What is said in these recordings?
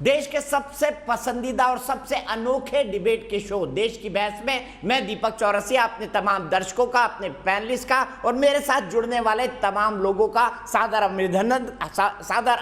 देश के सबसे पसंदीदा और सबसे अनोखे डिबेट के शो देश की बहस में मैं दीपक चौरसिया अपने तमाम दर्शकों का, अपने पैनलिस्ट का और मेरे साथ जुड़ने वाले तमाम लोगों का सादर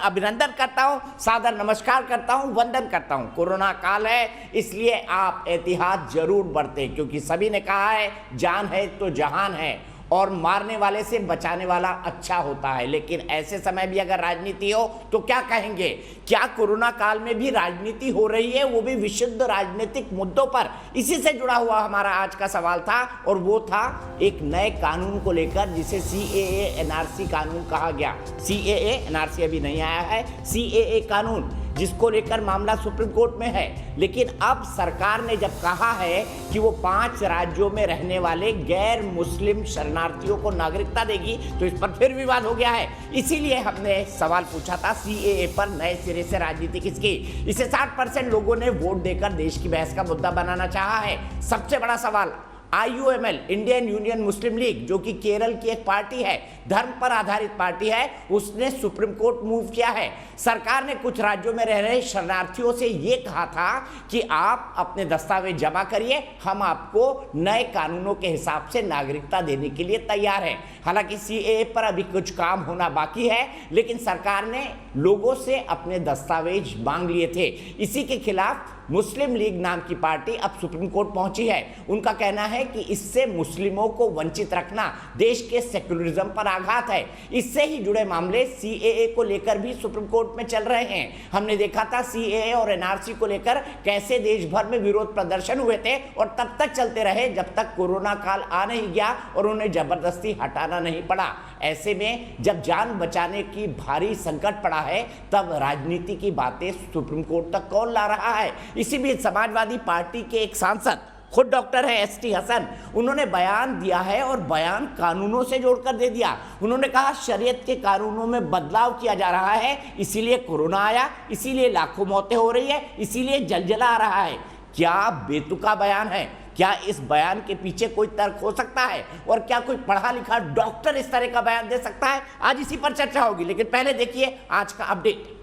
अभिनंदन करता हूं, सादर नमस्कार करता हूं, वंदन करता हूं। कोरोना काल है, इसलिए आप एहतियात जरूर बरतें, क्योंकि सभी ने कहा है जान है तो जहान है और मारने वाले से बचाने वाला अच्छा होता है। लेकिन ऐसे समय भी अगर राजनीति हो तो क्या कहेंगे? क्या कोरोना काल में भी राजनीति हो रही है, वो भी विशुद्ध राजनीतिक मुद्दों पर? इसी से जुड़ा हुआ हमारा आज का सवाल था और वो था एक नए कानून को लेकर जिसे CAA NRC कानून कहा गया। CAA NRC अभी नहीं आया है, CAA कानून जिसको लेकर मामला सुप्रीम कोर्ट में है। लेकिन अब सरकार ने जब कहा है कि वो 5 राज्यों में रहने वाले गैर मुस्लिम शरणार्थियों को नागरिकता देगी, तो इस पर फिर विवाद हो गया है। इसीलिए हमने सवाल पूछा था CAA पर नए सिरे से राजनीति किसकी। इसे 60% लोगों ने वोट देकर देश की बहस का मुद्दा बनाना चाहा है। सबसे बड़ा सवाल IUML इंडियन यूनियन मुस्लिम लीग, जो कि केरल की एक पार्टी है, धर्म पर आधारित पार्टी है, उसने सुप्रीम कोर्ट मूव किया है। सरकार ने कुछ राज्यों में रह रहे शरणार्थियों से ये कहा था कि आप अपने दस्तावेज जमा करिए, हम आपको नए कानूनों के हिसाब से नागरिकता देने के लिए तैयार हैं। हालांकि CAA पर अभी कुछ काम होना बाकी है, लेकिन सरकार ने लोगों से अपने दस्तावेज मांग लिए थे। इसी के खिलाफ मुस्लिम लीग नाम की पार्टी अब सुप्रीम कोर्ट पहुंची है। उनका कहना है कि इससे मुस्लिमों को वंचित रखना देश के सेक्युलरिज्म पर आघात है। इससे ही जुड़े मामले CAA को लेकर भी सुप्रीम कोर्ट में चल रहे हैं। हमने देखा था CAA और NRC को लेकर कैसे देश भर में विरोध प्रदर्शन हुए थे और तब तक चलते रहे जब तक कोरोना काल आ नहीं गया और उन्हें जबरदस्ती हटाना नहीं पड़ा। ऐसे में जब जान बचाने की भारी संकट पड़ा है, तब राजनीति की बातें सुप्रीम कोर्ट तक कौन ला रहा है? इसी बीच समाजवादी पार्टी के एक सांसद, खुद डॉक्टर है ST हसन, उन्होंने बयान दिया है और बयान कानूनों से जोड़कर दे दिया। उन्होंने कहा शरीयत के कानूनों में बदलाव किया जा रहा है, इसीलिए कोरोना आया, इसीलिए लाखों मौतें हो रही है, इसीलिए जलजला आ रहा है। क्या बेतुका बयान है? क्या इस बयान के पीछे कोई तर्क हो सकता है? और क्या कोई पढ़ा लिखा डॉक्टर इस तरह का बयान दे सकता है? आज इसी पर चर्चा होगी, लेकिन पहले देखिए आज का अपडेट।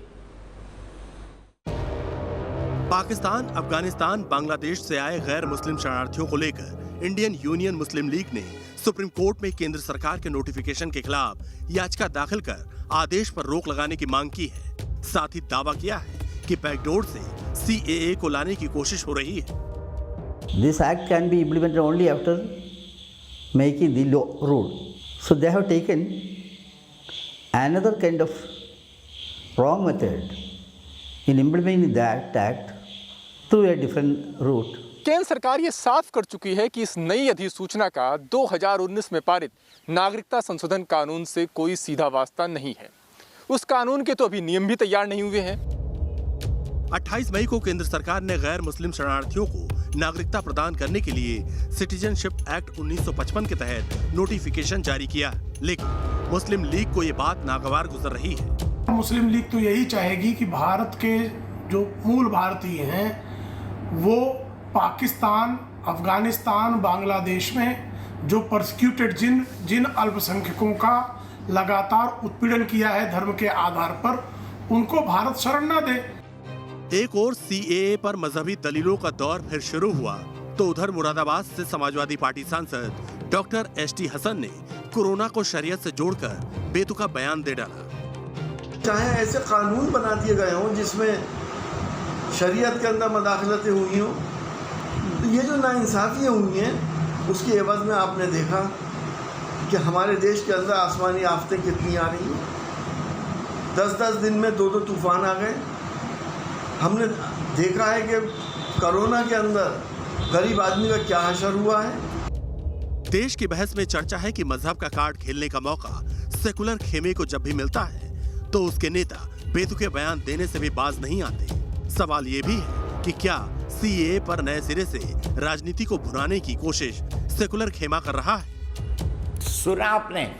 पाकिस्तान, अफगानिस्तान, बांग्लादेश से आए गैर मुस्लिम शरणार्थियों को लेकर इंडियन यूनियन मुस्लिम लीग ने सुप्रीम कोर्ट में केंद्र सरकार के नोटिफिकेशन के खिलाफ याचिका दाखिल कर आदेश पर रोक लगाने की मांग की है। साथ ही दावा किया है कि बैकडोर से CAA को लाने की कोशिश हो रही है। This act can be implemented only after making the law rule. So they have taken another kind of wrong method in implementing that act through a different route. केंद्र सरकार ये साफ कर चुकी है कि इस नई अधिसूचना का 2019 में पारित नागरिकता संशोधन कानून से कोई सीधा वास्ता नहीं है। उस कानून के तो अभी नियम भी तैयार नहीं हुए हैं। 28 मई को केंद्र सरकार ने गैर मुस्लिम शरणार्थियों को नागरिकता प्रदान करने के लिए सिटीजनशिप एक्ट 1955 के तहत नोटिफिकेशन जारी किया, लेकिन मुस्लिम लीग को ये बात नागवार गुजर रही है। मुस्लिम लीग तो यही चाहेगी कि भारत के जो मूल भारतीय हैं वो पाकिस्तान, अफगानिस्तान, बांग्लादेश में जो परसिक्यूटेड जिन अल्पसंख्यकों का लगातार उत्पीड़न किया है धर्म के आधार पर, उनको भारत शरण न दे। एक और CAA पर मजहबी दलीलों का दौर फिर शुरू हुआ तो उधर मुरादाबाद से समाजवादी पार्टी सांसद डॉक्टर ST हसन ने कोरोना को शरीयत से जोड़कर बेतुका बयान दे डाला। चाहे ऐसे कानून बना दिए गए हों जिसमें शरीयत के अंदर मदाखलतें हुई हों, ये जो नाइंसाफियाँ हुई हैं उसकी एवज में आपने देखा कि हमारे देश के अंदर आसमानी आफतें कितनी आ रही हैं। 10-10 दिन में 2-2 तूफान आ गए। हमने देखा है कि कोरोना के अंदर गरीब आदमी का क्या हशर हुआ है। देश की बहस में चर्चा है कि मजहब का कार्ड खेलने का मौका सेकुलर खेमे को जब भी मिलता है तो उसके नेता बेतुके बयान देने से भी बाज नहीं आते। सवाल ये भी है कि क्या CAA पर नए सिरे से राजनीति को भुनाने की कोशिश सेकुलर खेमा कर रहा है? सुना आपने,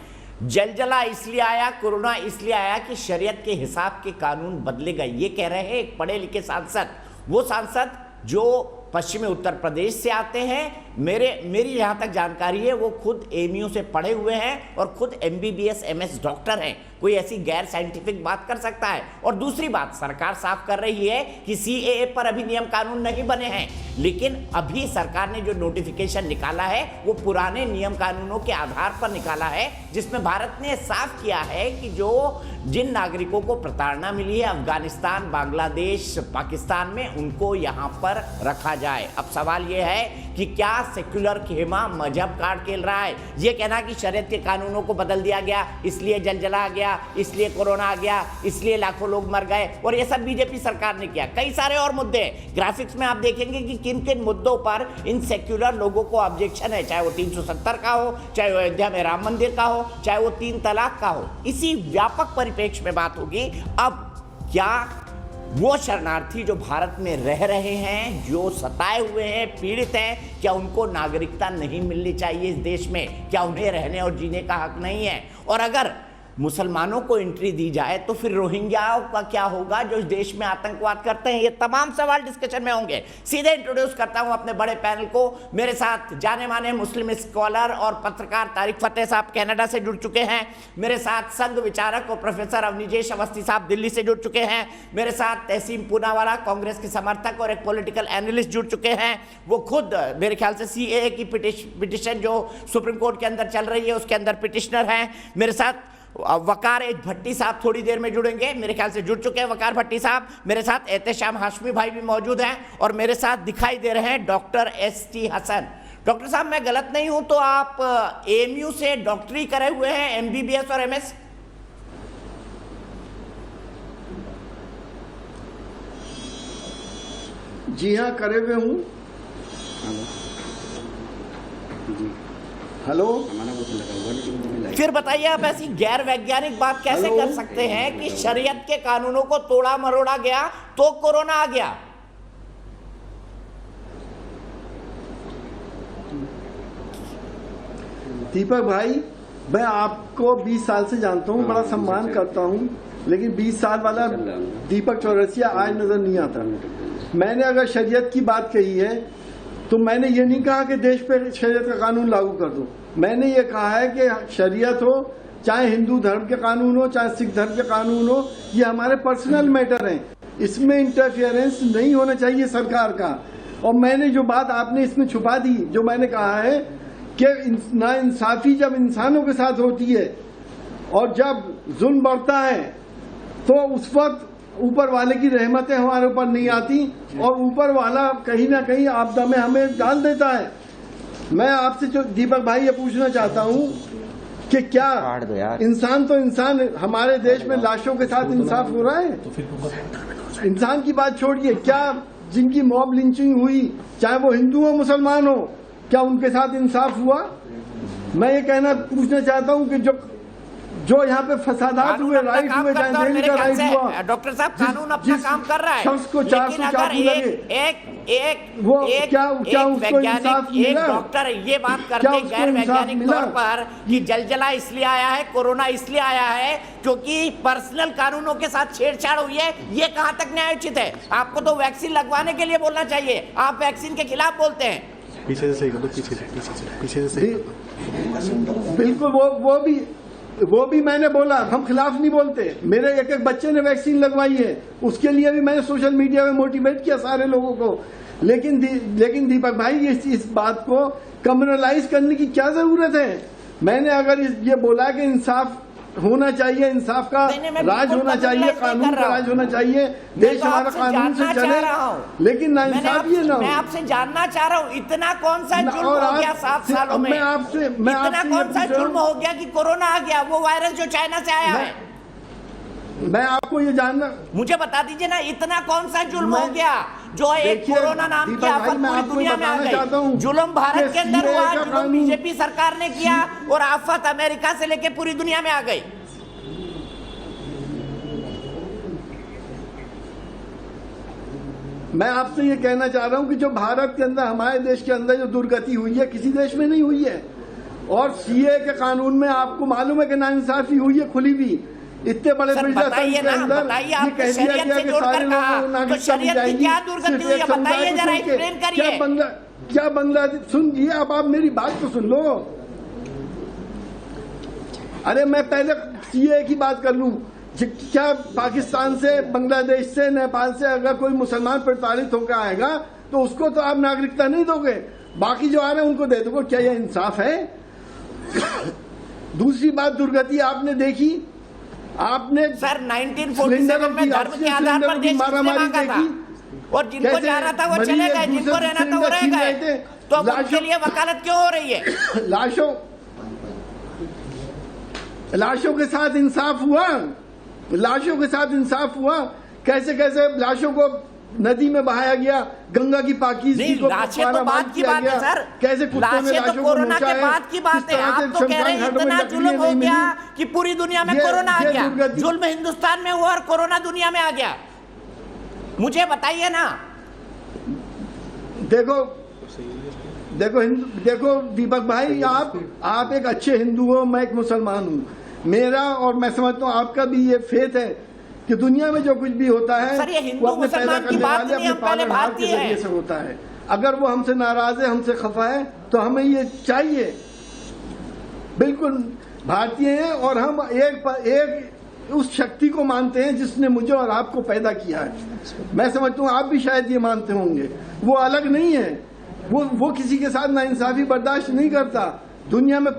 जलजला इसलिए आया, कोरोना इसलिए आया कि शरीयत के हिसाब के कानून बदलेगा, ये कह रहे हैं एक पढ़े लिखे सांसद। वो सांसद जो पश्चिमी उत्तर प्रदेश से आते हैं, मेरी जहाँ तक जानकारी है वो खुद एएमयू से पढ़े हुए हैं और खुद MBBS MS डॉक्टर हैं। कोई ऐसी गैर साइंटिफिक बात कर सकता है? और दूसरी बात, सरकार साफ कर रही है कि CAA पर अभी नियम कानून नहीं बने हैं, लेकिन अभी सरकार ने जो नोटिफिकेशन निकाला है वो पुराने नियम कानूनों के आधार पर निकाला है, जिसमें भारत ने साफ किया है कि जिन नागरिकों को प्रताड़ना मिली है अफगानिस्तान, बांग्लादेश, पाकिस्तान में, उनको यहाँ पर रखा जाए। अब सवाल ये है कि क्या सेक्युलर खेमा मजहब कार्ड खेल रहा है? ये कहना कि शरीयत के कानूनों को बदल दिया गया, इसलिए जलजला आ गया, इसलिए कोरोना आ गया, इसलिए लाखों लोग मर गए, और ये सब बीजेपी सरकार ने किया। कई सारे और मुद्दे हैं। ग्राफिक्स में आप देखेंगे कि किन किन मुद्दों पर इन सेक्युलर लोगों को ऑब्जेक्शन है, चाहे वो 370 का हो, चाहे वो अयोध्या में राम मंदिर का हो, चाहे वो 3 तलाक का हो। इसी व्यापक परिप्रेक्ष्य में बात होगी। अब क्या वो शरणार्थी जो भारत में रह रहे हैं, जो सताए हुए हैं, पीड़ित हैं, क्या उनको नागरिकता नहीं मिलनी चाहिए इस देश में? क्या उन्हें रहने और जीने का हक नहीं है? और अगर मुसलमानों को एंट्री दी जाए तो फिर रोहिंग्याओं का क्या होगा जो इस देश में आतंकवाद करते हैं? ये तमाम सवाल डिस्कशन में होंगे। सीधे इंट्रोड्यूस करता हूं अपने बड़े पैनल को। मेरे साथ जाने माने मुस्लिम स्कॉलर और पत्रकार तारिक फतेह साहब कनाडा से जुड़ चुके हैं। मेरे साथ संघ विचारक और प्रोफेसर अवनिजेश अवस्थी साहब दिल्ली से जुड़ चुके हैं। मेरे साथ तहसीन पूनावाला कांग्रेस के समर्थक और एक पॉलिटिकल एनालिस्ट जुड़ चुके हैं। वो खुद मेरे ख्याल से CAA की पिटिशन जो सुप्रीम कोर्ट के अंदर चल रही है उसके अंदर पिटिशनर हैं। मेरे साथ वकार भट्टी साहब थोड़ी देर में जुड़ेंगे, मेरे ख्याल से जुड़ चुके हैं वकार भट्टी साहब। मेरे साथ एहतेशाम हाशमी भाई भी मौजूद हैं और मेरे साथ दिखाई दे रहे हैं डॉक्टर ST हसन। डॉक्टर साहब, मैं गलत नहीं हूं तो आप AMU से डॉक्टरी करे हुए हैं, MBBS और MS? जी हाँ, करे हुए हूँ। हेलो, फिर बताइए, आप ऐसी गैर वैज्ञानिक बात कैसे कर सकते हैं कि शरीयत के कानूनों को तोड़ा मरोड़ा गया तो कोरोना आ गया? दीपक भाई, मैं आपको 20 साल से जानता हूँ, बड़ा सम्मान करता हूँ, लेकिन 20 साल वाला दीपक चौरसिया आज नजर नहीं आता। मैंने अगर शरीयत की बात कही है तो मैंने ये नहीं कहा कि देश पे शरीयत का कानून लागू कर दो। मैंने ये कहा है कि शरीयत हो, चाहे हिंदू धर्म के कानून हो, चाहे सिख धर्म के कानून हो, ये हमारे पर्सनल मैटर हैं, इसमें इंटरफियरेंस नहीं होना चाहिए सरकार का। और मैंने जो बात आपने इसमें छुपा दी, जो मैंने कहा है कि नाइंसाफी जब इंसानों के साथ होती है और जब जुल्म बढ़ता है तो उस वक्त ऊपर वाले की रहमतें हमारे ऊपर नहीं आती और ऊपर वाला कहीं ना कहीं आपदा में हमें डाल देता है। मैं आपसे जो दीपक भाई ये पूछना चाहता हूँ कि क्या इंसान तो इंसान, हमारे देश में लाशों के साथ इंसाफ हो रहा है? इंसान की बात छोड़िए, क्या जिनकी मॉब लिंचिंग हुई, चाहे वो हिंदू हो मुसलमान हो, क्या उनके साथ इंसाफ हुआ? मैं ये पूछना चाहता हूँ कि जो यहाँ पे फसादात हुए, राइट हुए, चाहे दिल्ली का राइट हुआ, डॉक्टर साहब कानून अपना काम कर रहा है, शख्स को 400 चाकू लगे, क्या उसको इंसाफ मिला? डॉक्टर ये बात करते गैर वैज्ञानिक तौर पर कि जलजला इसलिए आया है, कोरोना इसलिए आया है क्योंकि पर्सनल कानूनों के साथ छेड़छाड़ हुई है, ये कहाँ तक न्यायोचित है? आपको तो वैक्सीन लगवाने के लिए बोलना चाहिए, आप वैक्सीन के खिलाफ बोलते हैं। पीछे से सही कर दो, पीछे से सही कर दो। बिल्कुल, वो भी मैंने बोला, हम खिलाफ नहीं बोलते। मेरे एक बच्चे ने वैक्सीन लगवाई है, उसके लिए भी मैंने सोशल मीडिया में मोटिवेट किया सारे लोगों को। लेकिन दीपक भाई, इस बात को कम्युनलाइज करने की क्या जरूरत है? मैंने अगर ये बोला कि इंसाफ होना चाहिए, इंसाफ का राज होना चाहिए, कानून का राज होना चाहिए, देश हमारा कानून से चले, लेकिन नाइंसाफी ना हो। मैं आपसे जानना चाह रहा हूँ, इतना कौन सा जुल्म हो गया 7 सालों में? इतना कौन सा जुल्म हो गया कि कोरोना आ गया, वो वायरस जो चाइना से आया है? मैं आपको ये जानना, मुझे बता दीजिए ना, इतना कौन सा जुल्म हो गया जो एक कोरोना नाम की आफत पूरी दुनिया में आ गई? जुल्म भारत के अंदर हुआ, जुल्म बीजेपी सरकार ने किया और आफत अमेरिका से लेकर पूरी दुनिया में आ गई। मैं आपसे ये कहना चाह रहा हूं कि जो भारत के अंदर, हमारे देश के अंदर जो दुर्गति हुई है, किसी देश में नहीं हुई है। और CAA के कानून में आपको मालूम है कि नाइंसाफी हुई है, खुली भी। इतने बड़े बताइए ना, बताइए, आपने शरीयत से जोड़कर कहा तो शरीयत की क्या दुर्गति हुई है? बताइए जरा, एक्सप्लेन करिए। क्या बांग्लादेश, सुनिए अब आप मेरी बात तो सुन लो। अरे मैं पहले सीए की बात कर लूं। क्या पाकिस्तान से, बांग्लादेश से, नेपाल से अगर कोई मुसलमान प्रताड़ित होकर आएगा तो उसको तो आप नागरिकता नहीं दोगे, बाकी जो आ रहे हैं उनको दे दोगे? क्या यह इंसाफ है? दूसरी बात, दुर्गति आपने देखी, आपने सर 1947 में धर्म के आधार पर देश मारामारी मांगा था, देखी, और जिनको जाना था वो चले गए, जिनको रहना था वो रह गए, तो अब उनके लिए वकालत क्यों हो रही है? लाशों के साथ इंसाफ हुआ, लाशों के साथ इंसाफ हुआ। कैसे कैसे लाशों को नदी में बहाया गया, गंगा की पाकीज़गी को लाशें तो बात की बात है सर, कैसे कुत्तों ने लाशों को कोरोना के बाद की बात है। आप तो कह रहे हैं इतना जुल्म हो गया कि पूरी दुनिया में कोरोना आ गया। जुल्म हिंदुस्तान में हुआ और कोरोना दुनिया में आ गया, मुझे बताइए ना। देखो देखो देखो दीपक भाई, आप एक अच्छे हिंदू हो, मैं एक मुसलमान हूँ। मेरा और मैं समझता हूँ आपका भी ये फेथ है कि दुनिया में जो कुछ भी होता है सर, ये हिंदू वो अपने पैदा मुसलमान की करने बात वाले नहीं, अपने हम पहले पालनहार के भारतीय जरिए हैं। से होता है। अगर वो हमसे नाराज है, हमसे खफा है, तो हमें ये चाहिए। बिल्कुल भारतीय हैं और हम एक उस शक्ति को मानते हैं जिसने मुझे और आपको पैदा किया है। मैं समझता हूँ आप भी शायद ये मानते होंगे। वो अलग नहीं है, वो किसी के साथ नाइंसाफी बर्दाश्त नहीं करता। दुनिया में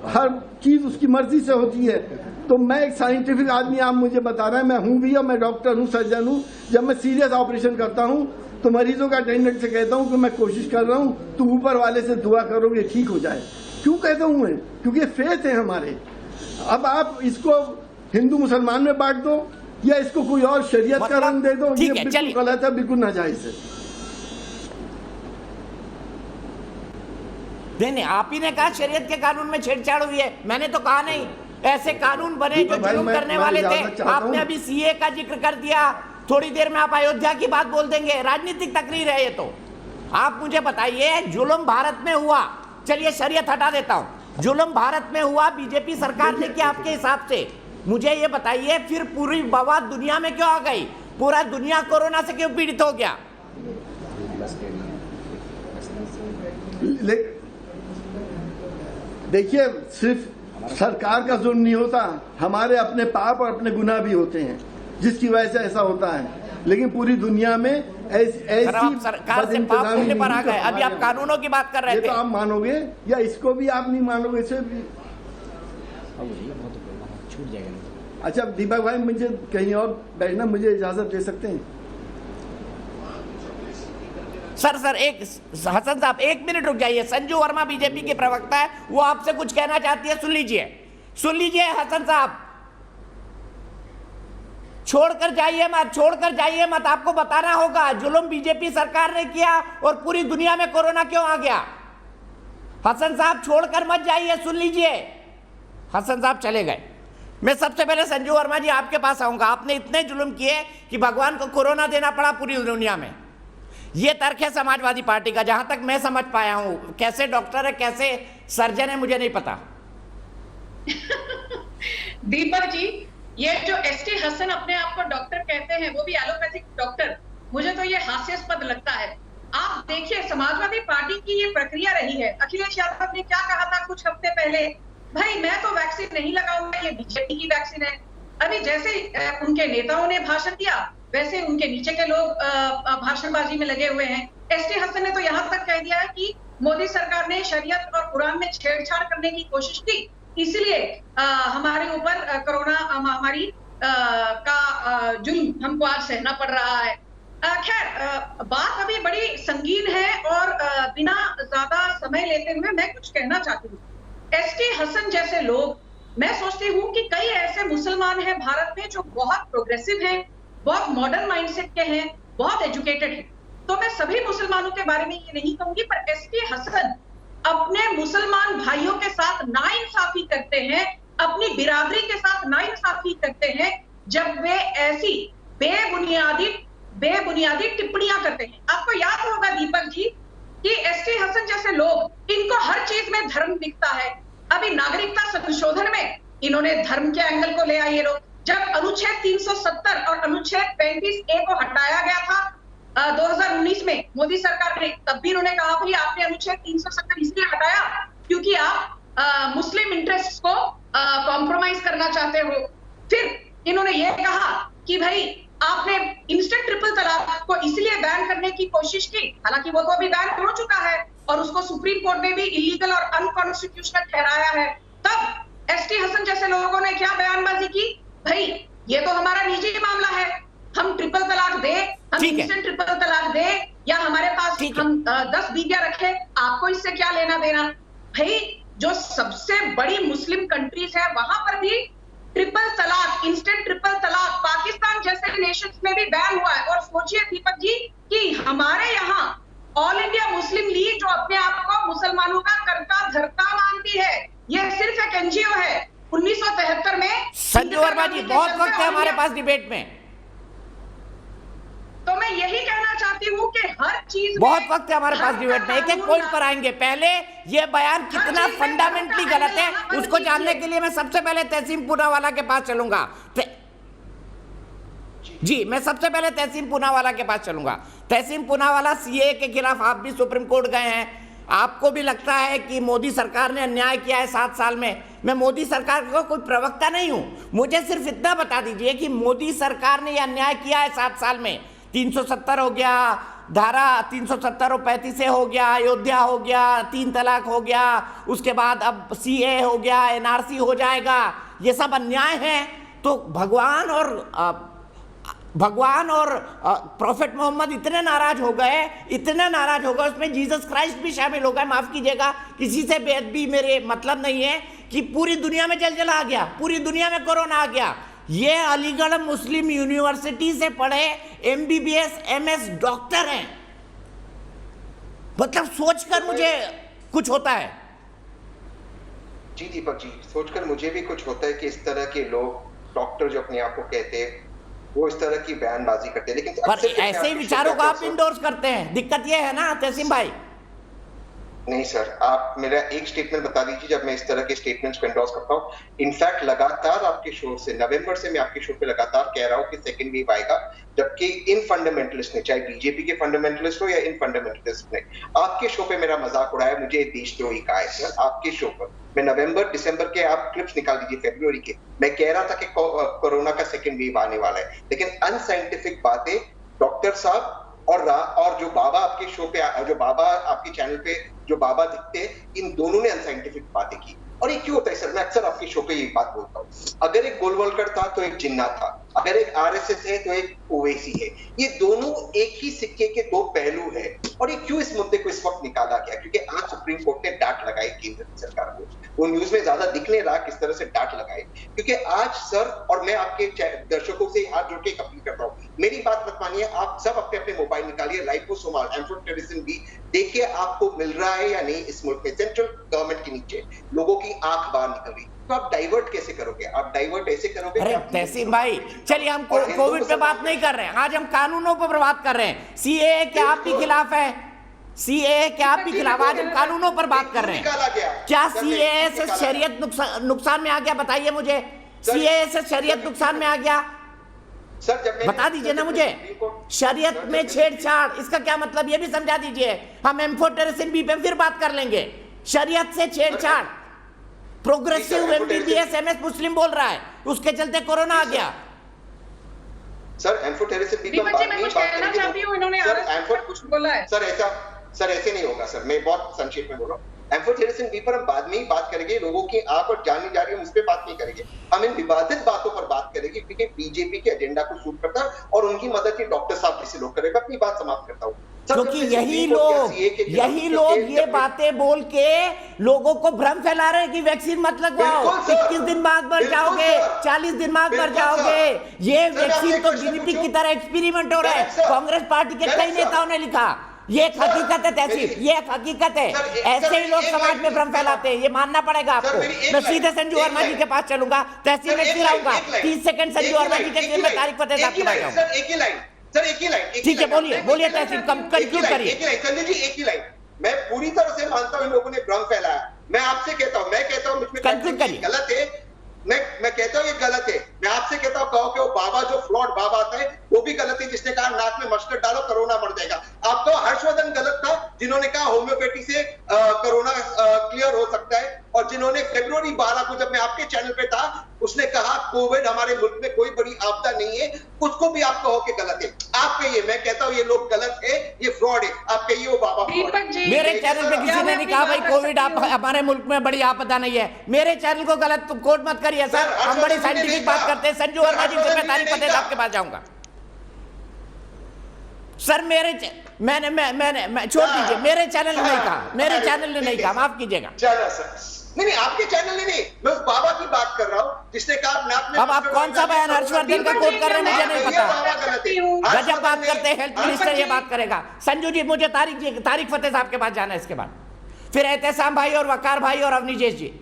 हर चीज उसकी मर्जी से होती है। तो मैं एक साइंटिफिक आदमी, आप मुझे बता रहे हैं, मैं हूं भी और मैं डॉक्टर हूं, सर्जन हूं। जब मैं सीरियस ऑपरेशन करता हूं तो मरीजों का अटेंडेंट से कहता हूं कि मैं कोशिश कर रहा हूं, तो ऊपर वाले से दुआ करोगे ठीक हो जाए। क्यों कहता हूं मैं? क्योंकि फेथ है हमारे। अब आप इसको हिंदू मुसलमान में बांट दो या इसको कोई और शरीयत का रंग दे दो, ये बिल्कुल गलत है, बिल्कुल नाजायज है। नहीं, आप ही ने कहा शरीयत के कानून में छेड़छाड़ हुई है, मैंने तो कहा नहीं। ऐसे कानून बने जो जुल्म करने वाले थे। आपने अभी सीए का जिक्र कर दिया, थोड़ी देर में आप अयोध्या की बात बोल देंगे। राजनीतिक तकरीर है ये तो। आप मुझे बताइए, जुल्म भारत में हुआ, चलिए शरीयत हटा देता हूं, जुल्म भारत में हुआ, बीजेपी सरकार ने किया आपके हिसाब से। मुझे ये बताइए, फिर पूरी बवाद दुनिया में क्यों आ गई? पूरा दुनिया कोरोना से क्यों पीड़ित हो गया? देखिए, सिर्फ सरकार का जुर्म नहीं होता, हमारे अपने पाप और अपने गुनाह भी होते हैं जिसकी वजह से ऐसा होता है। लेकिन पूरी दुनिया में ऐसी सरकार से पाप करने पर आ गए। अभी आप कानूनों की बात कर रहे थे, तो आप मानोगे या इसको भी आप नहीं मानोगे? इसे भी अच्छा दीपक भाई, मुझे कहीं और बैठना, मुझे इजाजत दे सकते हैं? सर एक हसन साहब 1 मिनट रुक जाइए। संजू वर्मा बीजेपी के प्रवक्ता है, वो आपसे कुछ कहना चाहती है, सुन लीजिए हसन साहब। छोड़कर जाइए मत, आपको बताना होगा जुल्म बीजेपी सरकार ने किया और पूरी दुनिया में कोरोना क्यों आ गया। हसन साहब छोड़कर मत जाइए, सुन लीजिए। हसन साहब चले गए। मैं सबसे पहले संजू वर्मा जी आपके पास आऊंगा। आपने इतने जुल्म किए कि भगवान को कोरोना देना पड़ा पूरी दुनिया में। ये तर्क है समाजवादी पार्टी का, जहां तक मैं समझ पाया हूं। कैसे डॉक्टर है, कैसे सर्जन है, मुझे नहीं पता। दीपक जी, ये जो एसटी हसन अपने आप को डॉक्टर कहते हैं, वो भी एलोपैथिक डॉक्टर, मुझे तो ये हास्यास्पद लगता है। आप देखिए, समाजवादी पार्टी की ये प्रक्रिया रही है। अखिलेश यादव ने क्या कहा था कुछ हफ्ते पहले, भाई मैं तो वैक्सीन नहीं लगाऊंगा, ये बीजेपी की वैक्सीन है। अभी जैसे उनके नेताओं ने भाषण दिया, वैसे उनके नीचे के लोग भाषणबाजी में लगे हुए हैं। एसटी हसन ने तो यहाँ तक कह दिया है कि मोदी सरकार ने शरीयत और कुरान में छेड़छाड़ करने की कोशिश की, इसलिए हमारे ऊपर कोरोना महामारी का जुल्म हमको आज सहना पड़ रहा है। खैर, बात अभी बड़ी संगीन है और बिना ज्यादा समय लेते हुए मैं कुछ कहना चाहती हूँ। एसटी हसन जैसे लोग, मैं सोचती हूँ कि कई ऐसे मुसलमान हैं भारत में जो बहुत प्रोग्रेसिव हैं, बहुत मॉडर्न माइंडसेट के हैं, बहुत एजुकेटेड हैं। तो मैं सभी मुसलमानों के बारे में ये नहीं कहूंगी, पर एसटी हसन अपने मुसलमान भाइयों के साथ नाइंसाफी करते हैं, अपनी बिरादरी के साथ नाइंसाफी करते हैं जब वे ऐसी बेबुनियादी टिप्पणियां करते हैं। आपको याद होगा दीपक जी कि एसटी हसन जैसे लोग, इनको हर चीज में धर्म दिखता है। अभी नागरिकता संशोधन में इन्होंने धर्म के एंगल को ले आए। लोग जब अनुच्छेद 370 और अनुच्छेद 35A को हटाया गया था 2019 2019 में मोदी सरकार ने, तब भी उन्होंने कहा भाई आपने अनुच्छेद 370 इसलिए हटाया क्योंकि आप मुस्लिम इंटरेस्ट को कॉम्प्रोमाइज करना चाहते हो। फिर इन्होंने ये कहा कि भाई आपने इंस्टेंट ट्रिपल तलाक को इसलिए बैन करने की कोशिश की, हालांकि वो तो अभी बैन हो चुका है और उसको सुप्रीम कोर्ट ने भी इलीगल और अनकॉन्स्टिट्यूशनल ठहराया है। तब एसटी हसन जैसे लोगों ने क्या बयानबाजी की, भाई ये तो हमारा निजी मामला है, हम ट्रिपल तलाक दे, हम इंस्टेंट ट्रिपल तलाक दे या हमारे पास हम 10 बीवियां रखे, आपको इससे क्या लेना देना। भाई जो सबसे बड़ी मुस्लिम कंट्रीज है वहां पर भी ट्रिपल तलाक, इंस्टेंट ट्रिपल तलाक पाकिस्तान जैसे नेशंस में भी बैन हुआ है। और सोचिए दीपक जी कि हमारे यहाँ ऑल इंडिया मुस्लिम लीग जो अपने आप को मुसलमानों का कर्ता धर्ता मानती है, ये सिर्फ एक एनजीओ है। 1973 में संजू वर्मा जी, बहुत वक्त है हमारे पास डिबेट में, तो मैं यही कहना चाहती हूँ कि हर चीज बहुत वक्त है हमारे पास डिबेट में, एक एक पॉइंट पर आएंगे। पहले ये बयान कितना फंडामेंटली गलत है उसको जानने के लिए मैं सबसे पहले तहसीन पूनावाला के पास चलूंगा। जी, मैं सबसे पहले तहसीन पूनावाला के पास चलूंगा। तहसीन पूनावाला, सीए के खिलाफ आप भी सुप्रीम कोर्ट गए हैं, आपको भी लगता है कि मोदी सरकार ने अन्याय किया है 7 साल में। मैं मोदी सरकार का कोई प्रवक्ता नहीं हूं, मुझे सिर्फ इतना बता दीजिए कि मोदी सरकार ने यह अन्याय किया है 7 साल में। 370 हो गया, धारा 370 और 35 से हो गया, अयोध्या हो गया, 3 तलाक हो गया, उसके बाद अब सीए हो गया, एनआरसी हो जाएगा, ये सब अन्याय है। तो भगवान और प्रॉफेट मोहम्मद इतने नाराज हो गए, उसमें जीसस क्राइस्ट भी शामिल हो गए। माफ कीजिएगा, किसी से बेअदबी मेरे मतलब नहीं है कि पूरी दुनिया में जलजला आ गया, पूरी दुनिया में कोरोना आ गया। ये अलीगढ़ मुस्लिम यूनिवर्सिटी से पढ़े एमबीबीएस एमएस डॉक्टर हैं, मतलब सोचकर मुझे कुछ होता है। जी दीपक जी, सोचकर मुझे भी कुछ होता है कि इस तरह के लोग डॉक्टर जो अपने आप को कहते हैं वो इस तरह की बयानबाजी करते हैं, लेकिन पर ऐसे ही विचारों को आप इंडोर्स करते हैं। दिक्कत ये है ना तहसीम भाई। नहीं सर, आप मेरा एक स्टेटमेंट बता दीजिए जब मैं इस तरह के स्टेटमेंट्स को एंडोर्स करता हूँ। इनफैक्ट लगातार आपके शो से, नवंबर से मैं आपके शो पे लगातार कह रहा हूँ कि सेकंड वेव आएगा, जबकि इन फंडामेंटलिस्ट ने, चाहे बीजेपी के फंडामेंटलिस्ट हो या इन फंडामेंटलिस्ट ने, आपके शो पे मेरा मजाक उड़ाया, मुझे देशद्रोही कहा है सर आपके शो पर। मैं नवंबर दिसंबर के आप क्लिप्स निकाल दीजिए, फरवरी के, मैं कह रहा था कि कोरोना का सेकंड वेव आने वाला है, लेकिन अनसाइंटिफिक बातें डॉक्टर साहब और जो बाबा आपके शो पे, जो बाबा आपके चैनल पे जो बाबा दिखते हैं, इन दोनों ने अनसाइंटिफिक बातें की। और ये क्यों होता है सर? मैं अक्सर आपके शो पे ये बात बोलता हूँ, अगर एक गोलवलकर था तो एक जिन्ना था, अगर एक आरएसएस है तो एक ओवैसी है, ये दोनों एक ही सिक्के के 2 पहलू है। और ये क्यों इस मुद्दे को इस वक्त निकाला गया? क्योंकि आज सुप्रीम कोर्ट ने डांट लगाई केंद्र सरकार को, वो न्यूज में ज्यादा दिख नहीं रहा किस तरह से डांट लगाई, क्योंकि आज सर, और मैं आपके दर्शकों से हाथ जोड़ के अपील करता हूँ, मेरी बात मत मानिए, आप सब अपने अपने मोबाइल निकालिए, लाइपोसोमाल एम्फोटेरिसिन भी देखिए आपको मिल रहा है या नहीं इस मुल्क में। सेंट्रल गवर्नमेंट के नीचे लोगों की आंख बाहर निकल रही, तो आप डाइवर्ट कैसे करोगे? आप डाइवर्ट ऐसे करोगे। अरे तहसीन भाई, चलिए हम कोविड पे बात नहीं कर रहे हैं, आज हम कानूनों पर बात कर रहे हैं। सीएए क्या आप भी खिलाफ है? सीएए क्या आप भी खिलाफ? आज हम कानूनों पर बात कर रहे हैं। क्या सीएए से शरीयत नुकसान में आ गया? बताइए मुझे, सीएए से शरीयत नुकसान में आ गया? बता दीजिए ना मुझे। शरीयत में छेड़छाड़, इसका क्या मतलब ये भी समझा दीजिए। हम एम्फोटेरिसिन बी पे फिर बात कर लेंगे। शरीयत से छेड़छाड़, प्रोग्रेसिव एमबीबीएस एमएस मुस्लिम बोल रहा है, उसके चलते कोरोना आ गया। सर एम्फोटेरिसिन बी पर बात नहीं चाहती हूं, इन्होंने कुछ बोला है सर ऐसे नहीं होगा सर, मैं बहुत संक्षेप में बोल रहा हूँ। एम्फोटेरिसिन बी पर हम बाद में ही बात करेंगे, लोगों की आंख और जान नहीं जा रही है, उस पर बात नहीं करेंगे, हम इन विवादित बातों पर बात करेंगे, क्योंकि बीजेपी के एजेंडा को सूट करता है और उनकी मदद के डॉक्टर साहब जैसे लोग करेगा। अपनी बात समाप्त करता हूँ, क्योंकि यही लोग ये बातें बोल के लोगों को भ्रम फैला रहे हैं कि वैक्सीन मत लगवाओ, 21 दिन बाद मर जाओगे, 40 दिन बाद मर जाओगे। ये वैक्सीन तो गिनीपिग की तरह एक्सपेरिमेंट हो रहा है। कांग्रेस पार्टी के कई नेताओं ने लिखा, ये एक हकीकत है तहसीब, ये एक हकीकत है। ऐसे ही लोग समाज में भ्रम फैलाते हैं, ये मानना पड़ेगा आपको। मैं सीधे संजू वर्मा जी के पास चलूंगा, तहसीब में फिर आऊंगा। 30 सेकंड संजू वर्मा जी के मैं तारीख पते साथ बताऊंगा। सर एक ही लाइन, ठीक है, बोलिए तहसीब, कंक्लूड करिए। संजय जी एक ही लाइन, मैं पूरी तरह से मानता हूं इन लोगों ने भ्रम फैलाया। मैं आपसे कहता हूं, मैं कहता हूं मुझ में गलत है, मैं कहता हूँ ये गलत है। मैं आपसे कहता हूँ कहो कि वो बाबा जो फ्रॉड बाबा आता है वो भी गलत है, जिसने कहा नाक में मस्टर्ड डालो कोरोना मर जाएगा। आप कहो हर्षवर्धन गलत था जिन्होंने कहा होम्योपैथी से कोरोना क्लियर हो सकता है, और जिन्होंने फरवरी 12 को जब मैं आपके चैनल पे था उसने कहा कोविड हमारे मुल्क में कोई बड़ी आपदा नहीं है, उसको भी आप कहो कि गलत है। आप कहिए, मैं कहता हूँ ये लोग गलत है, ये फ्रॉड है। आप कहिए वो बाबा फ्रॉड है। मेरे चैनल पे किसी ने नहीं कहा भाई कोविड हमारे मुल्क में बड़ी आपदा नहीं है। मेरे चैनल को गलत कोट मत करिए सर, हम बड़ी साइंटिफिक बात करते हैं। संजू वर्मा जी से मैं तारिक फतेह साहब के पास जाऊंगा। सर मैं छोड़ दीजिए, मेरे चैनल ने नहीं कहा, मेरे चैनल ने नहीं कहा, माफ कीजिएगा। चलो सर, नहीं आपके चैनल ने नहीं, मैं उस बाबा की बात कर रहा हूं जिसने कहा नाक में। अब आप कौन सा बयान हर्षवर्धन का कोट कर रहे हैं मुझे नहीं पता। गजब बात करते हैं, हेल्थ मिनिस्टर ये बात करेगा। संजू जी मुझे तारिक फतेह साहब के पास जाना है, इसके बाद फिर एहतेसाम भाई और वकार भाई और अवनीजेश जी।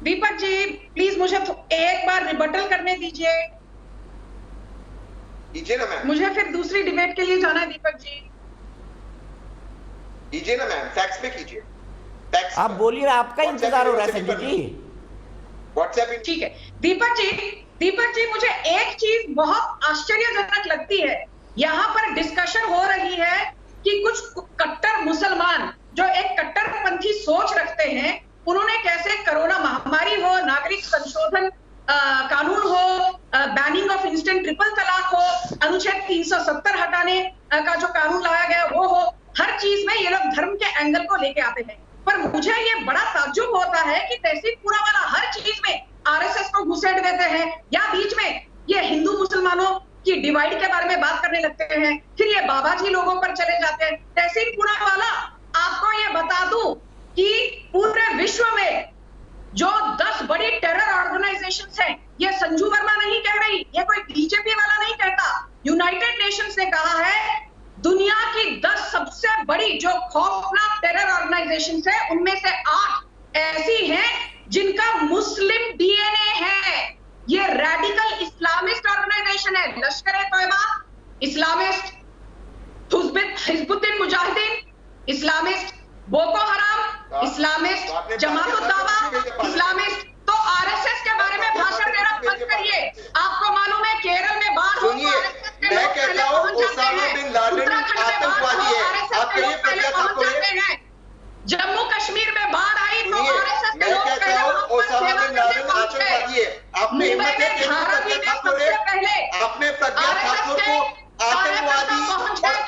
दीपक जी प्लीज मुझे एक बार रिबटल करने दीजिए ना मैम, मुझे फिर दूसरी डिबेट के लिए जाना है। दीपक जी कीजिए ना मैम, फैक्स पे कीजिए। आप बोलिए, आपका इंतजार हो रहा है संजू जी। व्हाट्सएप ठीक है। दीपक जी मुझे एक चीज बहुत आश्चर्यजनक लगती है, यहाँ पर डिस्कशन हो रही है कि कुछ कट्टर मुसलमान जो एक कट्टरपंथी सोच रखते हैं, उन्होंने कैसे कोरोना महामारी हो, नागरिक संशोधन कानून हो, बैनिंग ऑफ इंस्टेंट ट्रिपल तलाक हो, अनुच्छेद 370 हटाने का जो कानून लाया गया वो हो, हर चीज में ये लोग धर्म के एंगल को लेके आते हैं। पर मुझे ये बड़ा ताज्जुब होता है कि तहसीलपुरा वाला हर चीज में आरएसएस को घुसेड़ देते हैं, या बीच में ये हिंदू मुसलमानों की डिवाइड के बारे में बात करने लगते हैं, फिर ये बाबाजी लोगों पर चले जाते हैं। तहसीलपुरा वाला आपको ये बता दूं कि पूरे विश्व में जो 10 बड़ी टेरर ऑर्गेनाइजेशंस हैं, ये संजू वर्मा नहीं कह रही, ये कोई बीजेपी वाला नहीं कहता। यूनाइटेड नेशंस ने कहा है दुनिया की 10 सबसे बड़ी जो खौफनाक टेरर ऑर्गेनाइजेशंस है, उनमें से 8 ऐसी हैं जिनका मुस्लिम डीएनए है। ये रेडिकल इस्लामिस्ट ऑर्गेनाइजेशन है, Lashkar e Taiba Islamist, Hizbuddin Mujahideen Islamist, Boko Haram Islamist, Jamaat Dawa Islamist. तो आरएसएस के बारे में भाषण देना बंद करिए। आपको मालूम है केरल में बाढ़ हो, मैं कहता हूं ओसामा बिन लादेन आतंकवादी है, आप कहिए प्रज्ञा ठाकुर है। जम्मू कश्मीर में बाढ़ आई तो आरएसएस के लोग कहता हूं ओसामा बिन लादेन आतंकवादी है। आपने हिम्मत है कि प्रज्ञा ठाकुर है, आपने प्रज्ञा ठाकुर को आतंकवादी और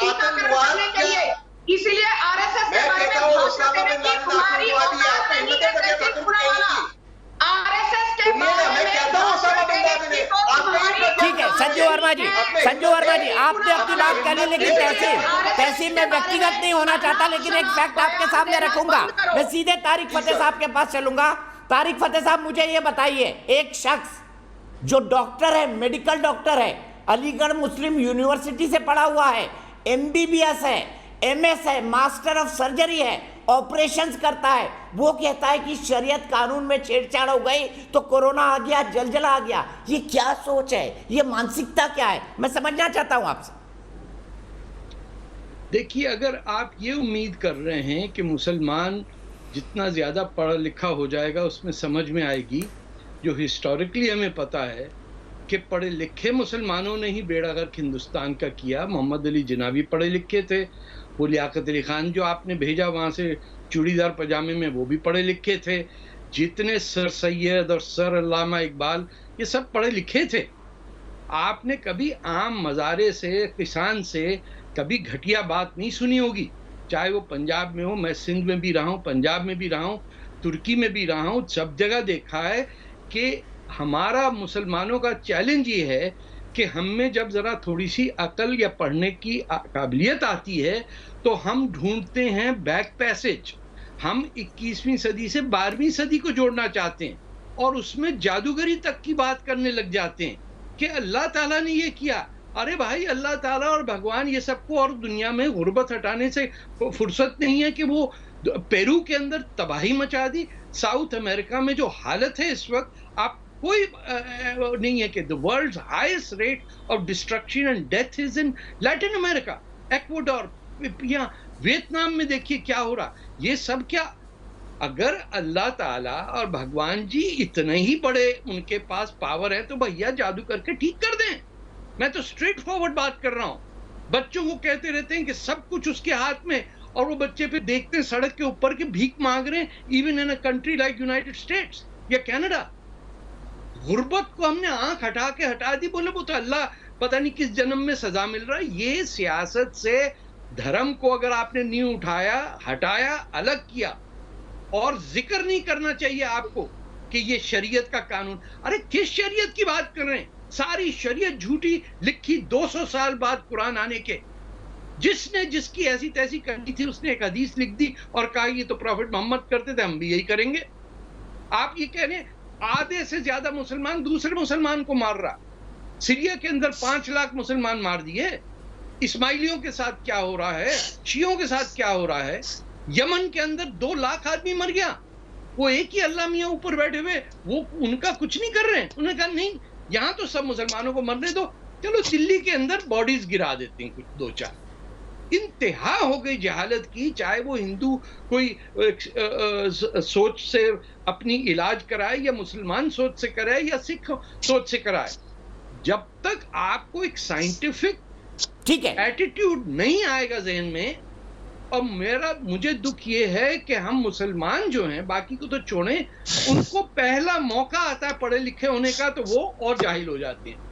आतंकवाद के लिए, इसीलिए आरएसएस के बारे में भाषण देने की तुम्हारी औकात नहीं है। तहसीलपुरा वाला आरएसएस के बारे में ठीक है। संजू वर्मा जी, आपने अपनी बात कर ली, लेकिन तहसील में व्यक्तिगत नहीं होना चाहता, लेकिन एक फैक्ट आपके सामने रखूंगा। मैं सीधे तारिक फतेह साहब के पास चलूंगा। तारिक फतेह साहब मुझे ये बताइए, एक शख्स जो डॉक्टर है, मेडिकल डॉक्टर है, अलीगढ़ मुस्लिम यूनिवर्सिटी से पढ़ा हुआ है, एमबीबीएस है, एमएस है, मास्टर ऑफ सर्जरी है, ऑपरेशंस करता है, वो कहता है कि शरीयत कानून में छेड़छाड़ हो गई तो कोरोना आ गया, जलजला आ गया। ये क्या सोच है, ये मानसिकता क्या है, मैं समझना चाहता हूं आपसे। देखिए, अगर आप ये उम्मीद कर रहे हैं कि मुसलमान जितना ज़्यादा पढ़ा लिखा हो जाएगा उसमें समझ में आएगी, जो हिस्टोरिकली हमें पता है कि पढ़े लिखे मुसलमानों ने ही बेड़ा गर्क हिंदुस्तान का किया। मोहम्मद अली जिन्ना भी पढ़े लिखे थे, वो लियाकत अली खान जो आपने भेजा वहाँ से चूड़ीदार पजामे में, वो भी पढ़े लिखे थे। जितने सर सैयद और सर अल्लामा इकबाल, ये सब पढ़े लिखे थे। आपने कभी आम मज़ारे से, किसान से कभी घटिया बात नहीं सुनी होगी, चाहे वो पंजाब में हो। मैं सिंध में भी रहा हूँ, पंजाब में भी रहा हूँ, तुर्की में भी रहा हूँ, सब जगह देखा है कि हमारा मुसलमानों का चैलेंज ये है कि हम में जब ज़रा थोड़ी सी अकल या पढ़ने की काबिलियत आती है तो हम ढूंढते हैं बैक पैसेज। हम 21वीं सदी से 12वीं सदी को जोड़ना चाहते हैं और उसमें जादूगरी तक की बात करने लग जाते हैं कि अल्लाह ताला ने ये किया। अरे भाई, अल्लाह ताला और भगवान ये सबको, और दुनिया में गुर्बत हटाने से फुर्सत नहीं है कि वो पेरू के अंदर तबाही मचा दी। साउथ अमेरिका में जो हालत है इस वक्त, आप कोई नहीं है कि the world's highest rate of destruction and death is in Latin America, Ecuador, यहाँ वियतनाम में देखिए क्या हो रहा। ये सब क्या अगर अल्लाह ताला और भगवान जी इतने ही बड़े उनके पास पावर है तो भैया जादू करके ठीक कर दें। मैं तो स्ट्रेट फॉरवर्ड बात कर रहा हूं। बच्चों को कहते रहते हैं कि सब कुछ उसके हाथ में, और वो बच्चे फिर देखते हैं सड़क के ऊपर के भीख मांग रहे हैं, even in a country like United states या कनाडा। गुर्बत को हमने आंख हटा दी, बोले वो तो अल्लाह पता नहीं किस जन्म में सजा मिल रहा है। ये सियासत से धर्म को अगर आपने नहीं उठाया, हटाया, अलग किया, और जिक्र नहीं करना चाहिए आपको कि ये शरीयत का कानून। अरे किस शरीयत की बात कर रहे हैं? सारी शरीयत झूठी लिखी 200 साल बाद कुरान आने के। जिसने जिसकी ऐसी तैसी करनी थी उसने एक हदीस लिख दी और कहा ये तो प्रॉफिट मोहम्मद करते थे, हम भी यही करेंगे। आप ये कह रहे हैं आधे से ज्यादा मुसलमान दूसरे मुसलमान को मार रहा। सीरिया के अंदर 5 लाख मुसलमान मार दिए। इस्माइलियों के साथ क्या हो रहा है, शियों के साथ क्या हो रहा है। यमन के अंदर 2 लाख आदमी मर गया। वो एक ही अल्लाह मियां ऊपर बैठे हुए, वो उनका कुछ नहीं कर रहे हैं। उन्होंने कहा नहीं, यहां तो सब मुसलमानों को मरने दो, चलो दिल्ली के अंदर बॉडीज गिरा देते हैं कुछ 2-4। इंतहा हो गई जहालत की। चाहे वो हिंदू कोई सोच से अपनी इलाज कराए या मुसलमान सोच से कराए या सिख सोच से कराए, जब तक आपको एक साइंटिफिक ठीक है एटीट्यूड नहीं आएगा जहन में। और मुझे दुख ये है कि हम मुसलमान जो हैं, बाकी को तो छोड़ें, उनको पहला मौका आता है पढ़े लिखे होने का तो वो और जाहिल हो जाते हैं।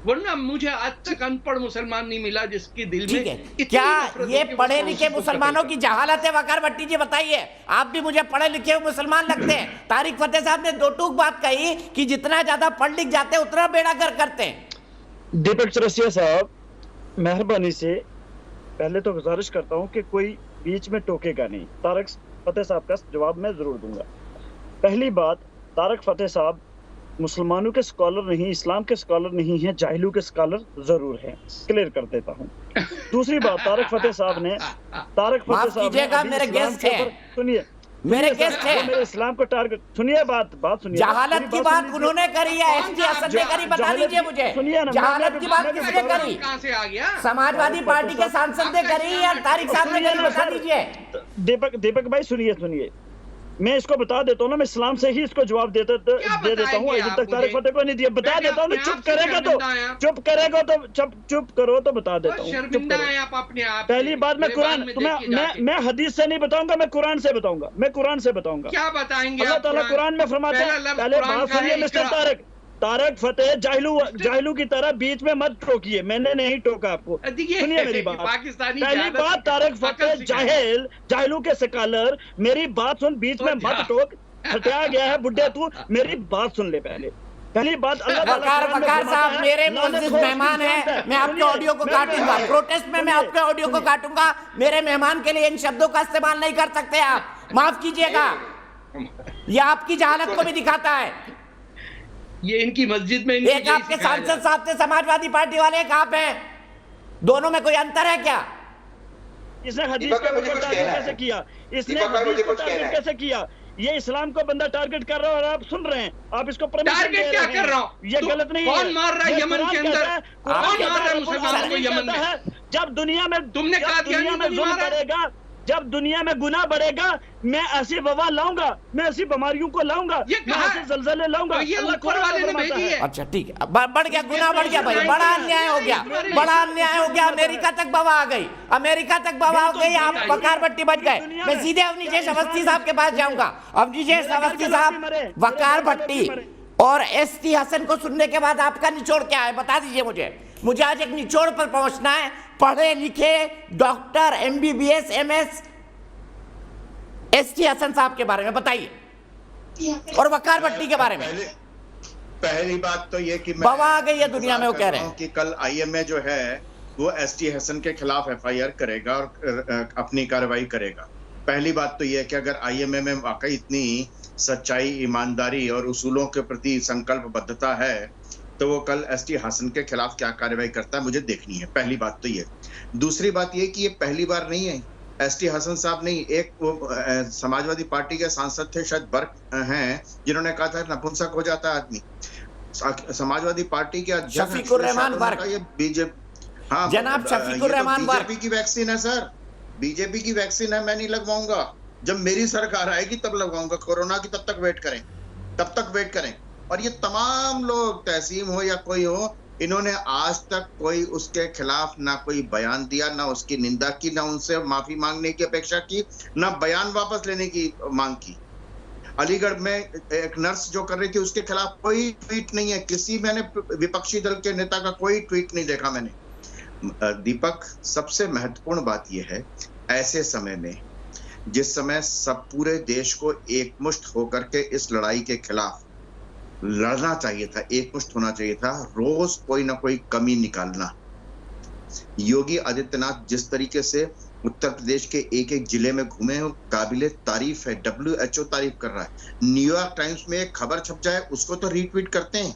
वरना मुझे आज तक अनपढ़ मुसलमान नहीं मिला जिसके दिल में इतनी क्या नफरत ये हो कि वो पढ़े उसको लिखे उसको मुसलमानों कतल की जहालत है? वकार भट्टी जी बताइए, आप भी मुझे पढ़े लिखे हुए मुसलमान लगते हैं। तारिक फतेह साहब ने 2 टूक बात कही कि जितना ज्यादा पढ़ लिख जाते हैं उतना बेड़ा कर करते हैं। दीपक चौरसिया साहब, मेहरबानी से पहले तो गुजारिश करता हूं कि कोई बीच में टोकेगा नहीं। तारिक फतेह साहब का जवाब मैं जरूर दूंगा। पहली बात, तारिक फतेह साहब मुसलमानों के स्कॉलर नहीं, इस्लाम के स्कॉलर नहीं हैं, जाहिलू के स्कॉलर जरूर हैं। क्लियर कर देता हूं। दूसरी बात, तारिक फतेह साहब ने माफ कीजिएगा, मेरे गेस्ट हैं, सुनिए, मेरे गेस्ट हैं, मेरे इस्लाम को टारगेट सुनिए, बात सुनिए। जहालत की बात उन्होंने करी है, एसटी हसन ने करी, बता दीजिए मुझे। जहालत की बात किसने करी? कहां से आ गया? समाजवादी पार्टी के सांसद ने करी या तारिक साहब ने करी? बता दीजिए। दीपक भाई सुनिए, मैं इसको बता देता हूँ ना, मैं इस्लाम से ही इसको जवाब दे देता हूँ। अभी तक तारिक फतेह को नहीं दिया, बता देता हूँ। चुप करो तो बता देता हूँ। पहली बात, मैं कुरान, मैं हदीस से नहीं बताऊंगा, मैं कुरान से बताऊंगा। क्या बताएंगे? अल्लाह ताला कुरान में फरमाता है, पहले बात सुनिए मिस्टर तारिक फतेह, जाहिलू की तरह बीच में मत टोकिए। मैंने नहीं टोका आपको, सुनिए मेरी बात। पहली बात, तारिक फतेह जाहिलू के स्कॉलर, मेरी बात सुन, बीच में मत टोक। हटाया गया है बुड्ढे तू, मेरी बात सुन ले पहली बात। वकार साहब मेरे मुअज़्ज़िज़ मेहमान हैं, मैं आपके ऑडियो को काटूंगा। प्रोटेस्ट में मैं आपके ऑडियो को काटूंगा। मेरे मेहमान के लिए इन शब्दों का इस्तेमाल नहीं कर सकते आप, माफ कीजिएगा। यह आपकी जहालत को भी दिखाता है। ये इनकी मस्जिद में एक आपके सांसद साहब थे समाजवादी पार्टी वाले, एक आप हैं, दोनों में कोई अंतर है क्या? इसने हदीस को कैसे किया? इसने हदीस को टारगेट कैसे किया? ये इस्लाम को बंदा टारगेट कर रहा है और आप सुन रहे हैं। आप इसको टारगेट क्या कर रहा हूं? ये गलत नहीं है। कौन मार रहा है यमन के अंदर? कौन मार रहा है मुसलमानों को यमन में? जब दुनिया में तुमने कहा दुनिया में जुल्म बढ़ेगा, जब दुनिया में गुनाह बढ़ेगा, मैं ऐसी वबा लाऊंगा, मैं ऐसी बीमारियों को लाऊंगा, मैं ऐसे जलजले लाऊंगा। ये ऊपर वाले ने भेजी है। अच्छा ठीक है, बढ़ गया, गुनाह बढ़ गया भाई, बड़ा अन्याय हो गया, बड़ा अन्याय हो गया। अमेरिका तक बवा आ गई, अमेरिका तक बवा हो गई। आप वकार भट्टी बच गए। मैं सीधे अवनीशेष अवस्थी साहब के पास जाऊंगा। अवनीशेष अवस्थी साहब, वकार भट्टी और एसटी हसन को सुनने के बाद आपका निचोड़ क्या है, बता दीजिए मुझे आज एक निचोड़ पर पहुंचना है। पढ़े लिखे doctor, MBBS, MS S T Hasan साहब के बारे में बताइए, और वकार भट्टी के बारे में। पहली बात तो ये कि बवा आ गई है दुनिया में, वो कह रहे हैं कि कल IMA जो है वो ST हसन के खिलाफ FIR करेगा और अपनी कार्रवाई करेगा। पहली बात तो ये कि अगर IMA में वाकई इतनी सच्चाई, ईमानदारी और उसूलों के प्रति संकल्पबद्धता है तो वो कल ST हसन के खिलाफ क्या कार्रवाई करता है मुझे देखनी है। पहली बात तो ये। दूसरी बात ये कि ये पहली बार नहीं है, ST हसन साहब नहीं, एक वो समाजवादी पार्टी के सांसद थे, शायद बर्क हैं, जिन्होंने कहा था नपुंसक हो जाता है आदमी। समाजवादी पार्टी के अध्यक्ष शफीकुर रहमान बर्क, ये बीजेपी, हाँ जनाब शफीकुर रहमान बर्क, बीजेपी की वैक्सीन है सर, बीजेपी की वैक्सीन है, मैं नहीं लगवाऊंगा। जब मेरी सरकार आएगी तब लगवाऊंगा, कोरोना की तब तक वेट करें। और ये तमाम लोग, तहसीम हो या कोई हो, इन्होंने आज तक कोई उसके खिलाफ ना कोई बयान दिया, ना उसकी निंदा की, ना उनसे माफी मांगने की अपेक्षा की, ना बयान वापस लेने की मांग की। अलीगढ़ में एक नर्स जो कर रही थी उसके खिलाफ कोई ट्वीट नहीं है, मैंने विपक्षी दल के नेता का कोई ट्वीट नहीं देखा मैंने। दीपक, सबसे महत्वपूर्ण बात यह है, ऐसे समय में जिस समय सब पूरे देश को एकमुष्ट होकर के इस लड़ाई के खिलाफ लड़ना चाहिए था, एकमुष्ट होना चाहिए था, रोज कोई ना कोई कमी निकालना। योगी आदित्यनाथ जिस तरीके से उत्तर प्रदेश के एक एक जिले में घूमे हैं, काबिले तारीफ है। WHO तारीफ कर रहा है। न्यूयॉर्क टाइम्स में एक खबर छप जाए उसको तो रीट्वीट करते हैं,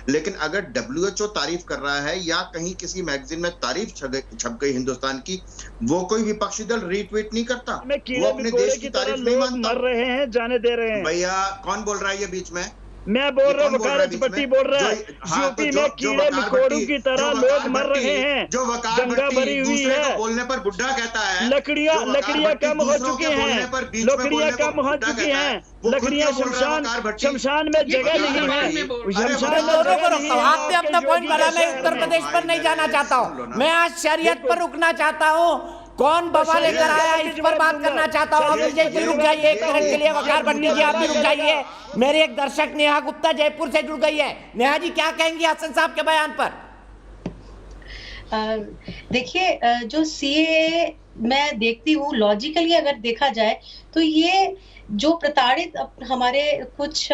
लेकिन अगर WHO तारीफ कर रहा है या कहीं किसी मैगजीन में तारीफ छप गई हिंदुस्तान की, वो कोई विपक्षी दल रीट्वीट नहीं करता, वो अपने देश की तारीफ नहीं मानता। मर रहे हैं, जाने दे रहे हैं। भैया कौन बोल रहा है ये बीच में? मैं बोल रहा हूँ, वकालत भट्टी बोल रहा है। यूपी में कीड़े मकोड़ों की तरह लोग मर रहे हैं, जो वकाल गंगा भरी हुई है, बोलने पर बुड्ढा कहता है, लकड़ियां कम हो चुकी हैं, लकड़ियां कम हो चुकी हैं, लकड़ियां शमशान में जगह नहीं है। आप अपना पॉइंट बना, मैं उत्तर प्रदेश पर नहीं जाना चाहता हूँ, मैं आज शरीयत पर रुकना चाहता हूँ। कौन बाबा लेकर आया इस पर बात करना चाहता हूँ। अभी जयपुर रुक जाइए एक मिनट के लिए, वकार भट्टी जी आप भी रुक जाइए। मेरी एक दर्शक नेहा गुप्ता जयपुर से जुड़ गई है। नेहा जी क्या कहेंगी हसन साहब के बयान पर? देखिए, जो CAA मैं देखती हूँ, लॉजिकली अगर देखा जाए तो ये जो प्रताड़ित हमारे कुछ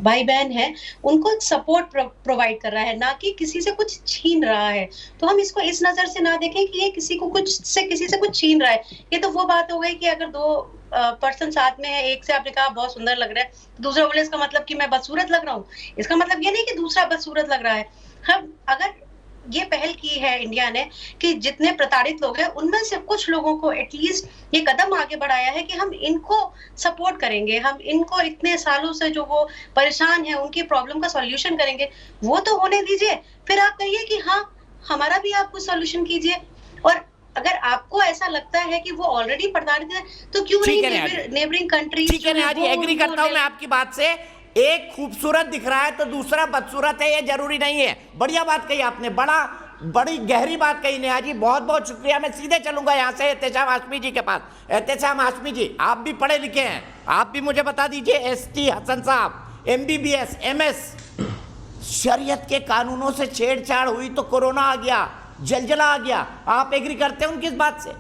भाई बहन हैं उनको सपोर्ट प्रोवाइड कर रहा है, ना कि किसी से कुछ छीन रहा है। तो हम इसको इस नजर से ना देखें कि ये किसी से कुछ छीन रहा है। ये तो वो बात हो गई कि अगर दो पर्सन साथ में है, एक से आपने कहा बहुत सुंदर लग रहा है, दूसरा बोले इसका मतलब कि मैं बदसूरत लग रहा हूँ। इसका मतलब ये नहीं कि दूसरा बदसूरत लग रहा है। हम अगर ये पहल की है इंडिया ने कि जितने प्रताड़ित लोग हैं उनमें से कुछ लोगों को एटलीस्ट ये कदम आगे बढ़ाया है कि हम इनको सपोर्ट करेंगे, हम इनको इतने सालों से जो वो परेशान है उनकी प्रॉब्लम का सॉल्यूशन करेंगे। वो तो होने दीजिए, फिर आप कहिए कि हाँ हमारा भी आप कुछ सॉल्यूशन कीजिए। और अगर आपको ऐसा लगता है कि वो ऑलरेडी प्रताड़ित है तो क्यों नहीं नेबरिंग कंट्री। ठीक है, आज एग्री करता हूं मैं आपकी बात से। एक खूबसूरत दिख रहा है तो दूसरा बदसूरत है, ये जरूरी नहीं है। बढ़िया बात कही आपने, बड़ी गहरी बात कही नेहा जी, बहुत बहुत शुक्रिया। मैं सीधे चलूंगा यहाँ से एहतेशाम हाशमी जी के पास। एहतेशाम हाशमी जी, आप भी पढ़े लिखे हैं, आप भी मुझे बता दीजिए, ST हसन साहब MBBS MS, शरीयत के कानूनों से छेड़छाड़ हुई तो कोरोना आ गया, जलजला आ गया। आप एग्री करते हैं उनकी इस बात से?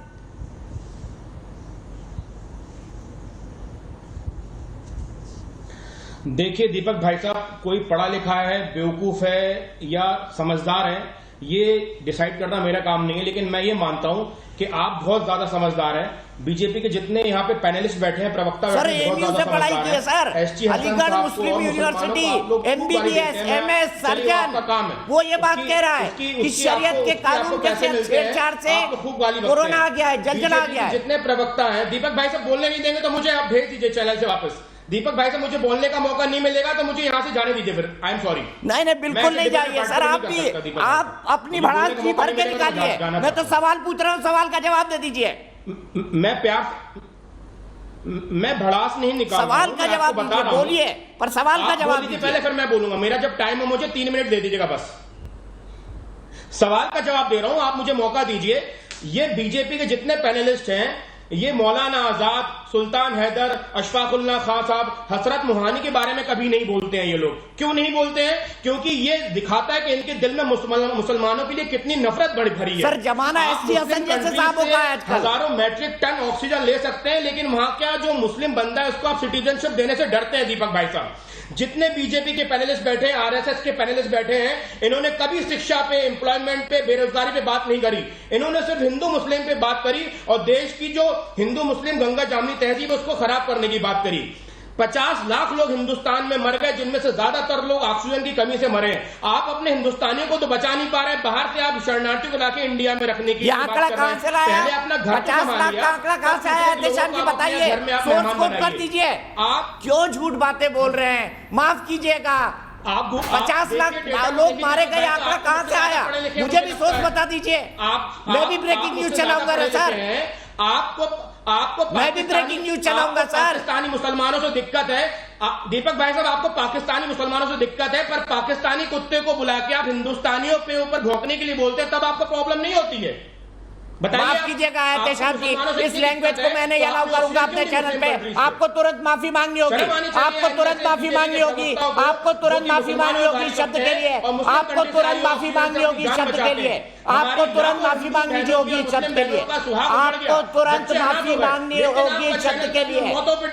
देखिए दीपक भाई साहब, कोई पढ़ा लिखा है, बेवकूफ है या समझदार है, ये डिसाइड करना मेरा काम नहीं है। लेकिन मैं ये मानता हूं कि आप बहुत ज्यादा समझदार हैं। बीजेपी के जितने यहाँ पे पैनलिस्ट बैठे हैं, प्रवक्ता बैठे हैं, बहुत ज्यादा समझदार हैं। सर, अलीगढ़ मुस्लिम यूनिवर्सिटी MBBS MS सर्जन, वो ये बात कह रहा है कि शरीयत के कानून के छेड़छाड़ से कोरोना आ गया है, जलजला आ गया है। जितने प्रवक्ता हैं, दीपक भाई साहब बोलने नहीं देंगे तो मुझे आप भेज दीजिए चैनल से वापस। दीपक भाई से मुझे बोलने का मौका नहीं मिलेगा तो मुझे यहाँ से जाने दीजिए फिर। I am sorry. नहीं बिल्कुल नहीं जाइए सर, आप अपनी भड़ास जी भर के निकालिए। मैं तो सवाल पूछ रहा हूँ, सवाल का जवाब दे दीजिए। मैं भड़ास नहीं निकाल, सवाल का जवाब दीजिए, बोलिए पर सवाल का जवाब दीजिए पहले, फिर मैं बोलूंगा। मेरा जब टाइम हो मुझे 3 मिनट दे दीजिएगा बस। सवाल का जवाब दे रहा हूं, आप मुझे मौका दीजिए। ये बीजेपी के जितने पैनलिस्ट हैं, ये मौलाना आजाद, सुल्तान हैदर, अशफाकुल्लाह खां साहब, हसरत मोहानी के बारे में कभी नहीं बोलते हैं। ये लोग क्यों नहीं बोलते हैं? क्योंकि ये दिखाता है कि इनके दिल में मुसलमानों के लिए कितनी नफरत भरी है। सर जमाना ST हसन जैसे साहबों का है आजकल। हजारों मैट्रिक टन ऑक्सीजन ले सकते हैं, लेकिन वहां क्या जो मुस्लिम बंदा है उसको आप सिटीजनशिप देने से डरते हैं। दीपक भाई साहब, जितने बीजेपी के पैनलिस्ट बैठे हैं, RSS के पैनलिस्ट बैठे हैं, इन्होंने कभी शिक्षा पे, एम्प्लॉयमेंट पे, बेरोजगारी पे बात नहीं करी। इन्होंने सिर्फ हिंदू मुस्लिम पे बात करी और देश की जो हिंदू मुस्लिम गंगा जामनी तहजीब है उसको खराब करने की बात करी। 50 लाख लोग हिंदुस्तान में मर गए, जिनमें से ज्यादातर लोग ऑक्सीजन की कमी से मरे हैं। आप अपने हिंदुस्तानियों को तो बचा नहीं पा रहे, बाहर से आप शरणार्थियों को लाके इंडिया में रखने की आंकड़ा कहां से लाया? पहले अपना घर 50 लाख का आंकड़ा कहां से आया? देशान जी बताइए, सोर्स कोड कर दीजिए। आप क्यों झूठ बातें बोल रहे हैं? माफ कीजिएगा, आप 50 लाख लोग मारे गए, आंकड़ा कहां से आया? मुझे भी सोच बता दीजिए। मैं भी ब्रेकिंग न्यूज चलाऊंगा सर। आपको मैं भी ब्रेकिंग न्यूज चलाऊंगा सर। पाकिस्तानी मुसलमानों से दिक्कत है दीपक भाई साहब, आपको पाकिस्तानी मुसलमानों से दिक्कत है, पर पाकिस्तानी कुत्ते को बुला के आप हिंदुस्तानियों पे ऊपर भौंकने के लिए बोलते हैं, तब आपको प्रॉब्लम नहीं होती है। माफ कीजिएगा एहतेशाम जी, इस लैंग्वेज को मैंने अलाउ करूंगा अपने चैनल पे। आपको तुरंत माफी मांगनी होगी, आपको तुरंत माफी मांगनी होगी, आपको तुरंत माफी मांगनी होगी शब्द के लिए, आपको तुरंत माफी मांगनी होगी शब्द के लिए, आपको तुरंत माफी मांगनी होगी शब्द के लिए, आपको तुरंत माफी मांगनी होगी शब्द के लिए।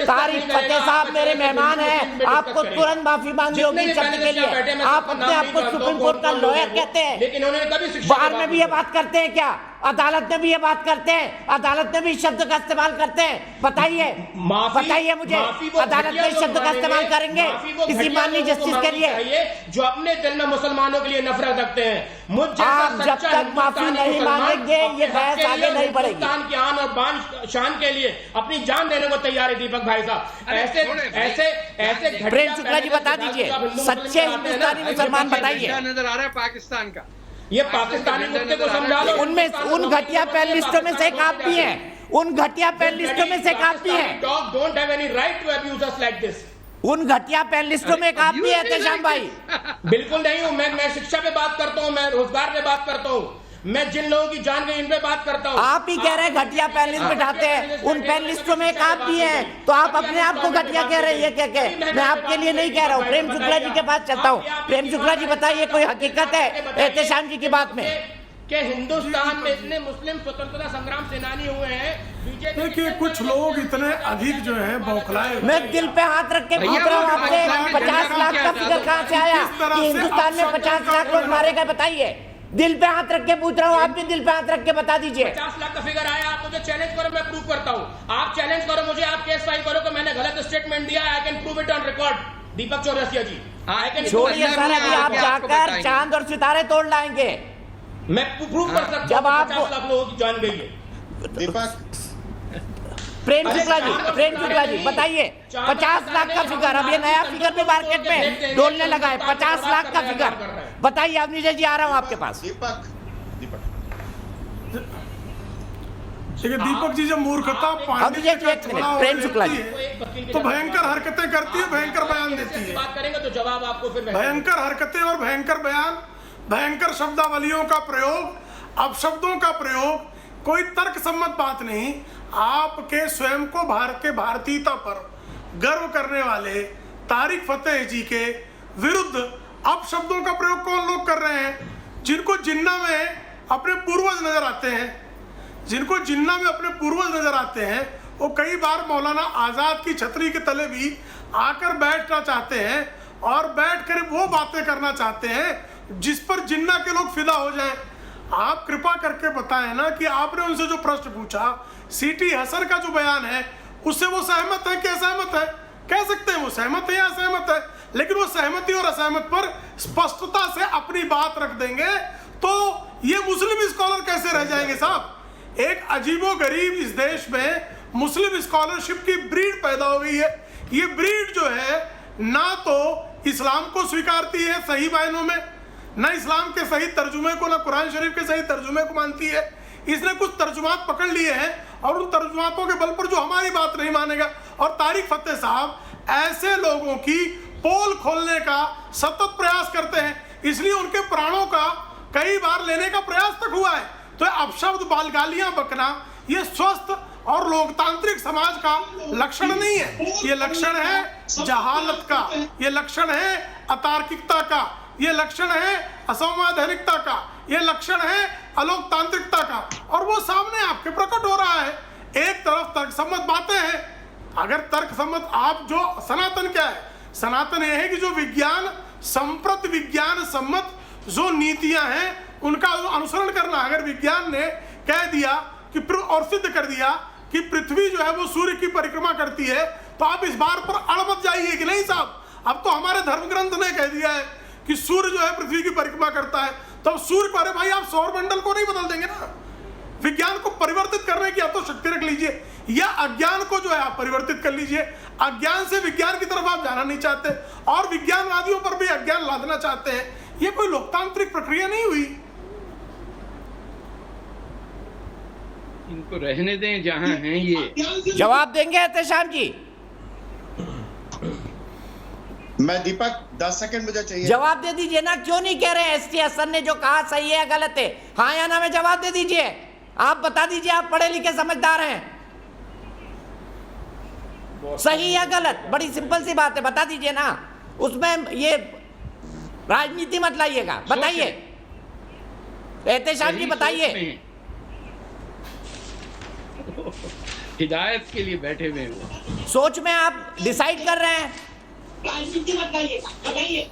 तारिक फतेह साहब मेरे मेहमान हैं, आपको तुरंत माफी मांगनी होगी शब्द के लिए। आप अपने आप को सुप्रीम कोर्ट का लॉयर कहते हैं, बाहर में भी ये बात करते हैं क्या? अदालत में भी ये बात करते हैं, अदालत में भी इस शब्द का इस्तेमाल करते हैं? बताइए बताइए मुझे, अदालत में इस शब्द का इस्तेमाल करेंगे किसी माननीय जस्टिस के लिए जो अपने दिल में मुसलमानों के लिए नफरत रखते हैं? आप जब तक माफी नहीं मांगेंगे ये बहस आगे नहीं बढ़ेगी। हिंदुस्तान की आन और बान शान के लिए अपनी जान देने को तैयार है दीपक भाई साहब। ऐसे प्रेम शुक्ला जी बता दीजिए, सच्चे हिंदुस्तानी मुसलमान बताइए। नजर आ रहा है पाकिस्तान का, ये पाकिस्तानी कुत्ते को समझा लो। उनमें उन घटिया पैनलिस्टों में से एक आप भी हैं, उन घटिया पैनलिस्टों में से एक आप भी हैं। Dog don't have any right to abuse us like this. उन घटिया पैनलिस्टों में एक आप भी हैं एहतेशाम भाई। बिल्कुल नहीं हूं मैं शिक्षा पे बात करता हूं, मैं रोजगार पे बात करता हूं, मैं जिन लोगों की जान गई इन पे बात करता हूं। आप ही कह रहे हैं घटिया पैनलिस्ट बिठाते हैं, उन पैनलिस्टों में एक आप भी हैं, तो आप अपने आप को घटिया कह रहे हैं। क्या मैं आपके लिए नहीं कह रहा हूँ। प्रेम शुक्ला जी के पास चलता हूँ। प्रेम शुक्ला जी बताइए कोई हकीकत है एहतेशाम जी की बात में कि हिंदुस्तान में इतने मुस्लिम स्वतंत्रता संग्राम सेनानी हुए हैं? देखिए कुछ लोग इतने अधिक जो है बौखलाए। मैं दिल पे हाथ रख के पूछ रहा हूँ आपसे, 50 लाख का फिगर कहाँ से आया कि हिंदुस्तान में 50 लाख लोग मारे गए? बताइए, दिल पे हाथ रख के पूछ रहा हूँ, आप भी दिल पे हाथ रख के बता दीजिए। 50 लाख का फिगर आया, आप मुझे चैलेंज करो, मैं प्रूव करता हूँ। आप चैलेंज करो मुझे, आप केस फाइल करो कि मैंने गलत स्टेटमेंट दिया, I can prove it on record. Deepak Chaurasia ji छोड़िए सर, अभी आप जाकर चांद और सितारे तोड़ लाएंगे। मैं प्रूव कर सकता हूं जब आप 50 लाख लोगों की जान गई है। दीपक प्रेम शुक्ला जी बताइए, 50 लाख का फिगर, अब ये नया फिगर भी मार्केट में डोलने लगा है। 50 लाख का फिगर बताइए। अब नीचे जी आ रहा हूं आपके पास। दीपक दीपक जी जब मूर्खता प्रेम शुक्ला जी तो भयंकर हरकतें करती है, भयंकर बयान देती है। बात करेंगे तो जवाब आपको फिर भयंकर हरकतें और भयंकर बयान, भयंकर शब्दावलियों का प्रयोग, अपशब्दों का प्रयोग, कोई तर्क सम्मत बात नहीं। आपके स्वयं को भारत के भारतीयता पर गर्व करने वाले तारिक फतेह जी के विरुद्ध अपशब्दों का प्रयोग कौन लोग कर रहे हैं? जिनको जिन्ना में अपने पूर्वज नजर आते हैं, जिनको जिन्ना में अपने पूर्वज नजर आते हैं, वो कई बार मौलाना आज़ाद की छतरी के तले भी आकर बैठना चाहते हैं और बैठकर वो बातें करना चाहते हैं जिस पर जिन्ना के लोग फिदा हो जाएं। आप कृपा करके बताएं ना कि आपने उनसे जो प्रश्न पूछा, सीटी हसन का जो बयान है उससे वो सहमत है कि असहमत है? कह सकते हैं वो सहमत है या असहमत है, लेकिन वो सहमति और असहमत पर स्पष्टता से अपनी बात रख देंगे तो ये मुस्लिम स्कॉलर कैसे रह जाएंगे साहब? एक अजीबोगरीब इस देश में मुस्लिम स्कॉलरशिप की ब्रीड पैदा हो गई है। ये ब्रीड जो है ना तो इस्लाम को स्वीकारती है सही मायनों में, ना इस्लाम के सही तर्जुमे को, ना कुरान शरीफ के सही तर्जुमे को मानती है। इसने कुछ तर्जुमात पकड़ लिए हैं और उन तर्जुमातों के बल पर जो हमारी बात नहीं मानेगा। और तारिक फतेह साहब ऐसे लोगों की पोल खोलने का सतत प्रयास करते हैं, इसलिए उनके प्राणों का कई बार लेने का प्रयास तक हुआ है। तो अपशब्द बालगालियां बकना ये स्वस्थ और लोकतांत्रिक समाज का लक्षण नहीं है। ये लक्षण है जहालत का, ये लक्षण है अतार्किकता का, ये लक्षण है असंवैधानिकता का, ये लक्षण है अलोकतांत्रिकता का। और वो सामने आपके प्रकट हो रहा है। एक तरफ तर्कसम्मत बातें हैं, अगर तर्कसम्मत आप जो सनातन क्या है? सनातन यह है कि जो विज्ञान संप्रत विज्ञान सम्मत जो नीतियां हैं उनका अनुसरण करना। अगर विज्ञान ने कह दिया कि और सिद्ध कर दिया कि पृथ्वी जो है वो सूर्य की परिक्रमा करती है, तो आप इस बार पर अड़ मत जाइए कि नहीं साहब, अब तो हमारे धर्म ग्रंथ ने कह दिया है कि सूर्य जो है पृथ्वी की परिक्रमा करता है, तो अब सूर्य को, अरे भाई आप सौर मंडल को नहीं बदल देंगे ना। विज्ञान को परिवर्तित करने की या तो शक्ति रख लीजिए या अज्ञान को जो है आप परिवर्तित कर लीजिए। अज्ञान से विज्ञान की तरफ आप जाना नहीं चाहते और विज्ञानवादियों पर भी अज्ञान लादना चाहते हैं। ये कोई लोकतांत्रिक प्रक्रिया नहीं हुई। इनको रहने दें जहां हैं ये। जवाब देंगे एहतेशाम जी? मैं दीपक 10 सेकंड मुझे चाहिए। जवाब दे दीजिए ना, क्यों नहीं कह रहे एसटी हसन ने जो कहा सही है गलत है? हाँ या ना में जवाब दे दीजिए। आप बता दीजिए, आप पढ़े लिखे समझदार हैं, सही या गलत? बड़ी सिंपल सी बात है, बता दीजिए ना, उसमें ये राजनीति मत लाइएगा। बताइए एहतेशाम जी, बताइए। हिदायत के लिए बैठे हुए हैं, सोच में आप डिसाइड कर रहे हैं। राजनीति मत लाइएगा, बताइए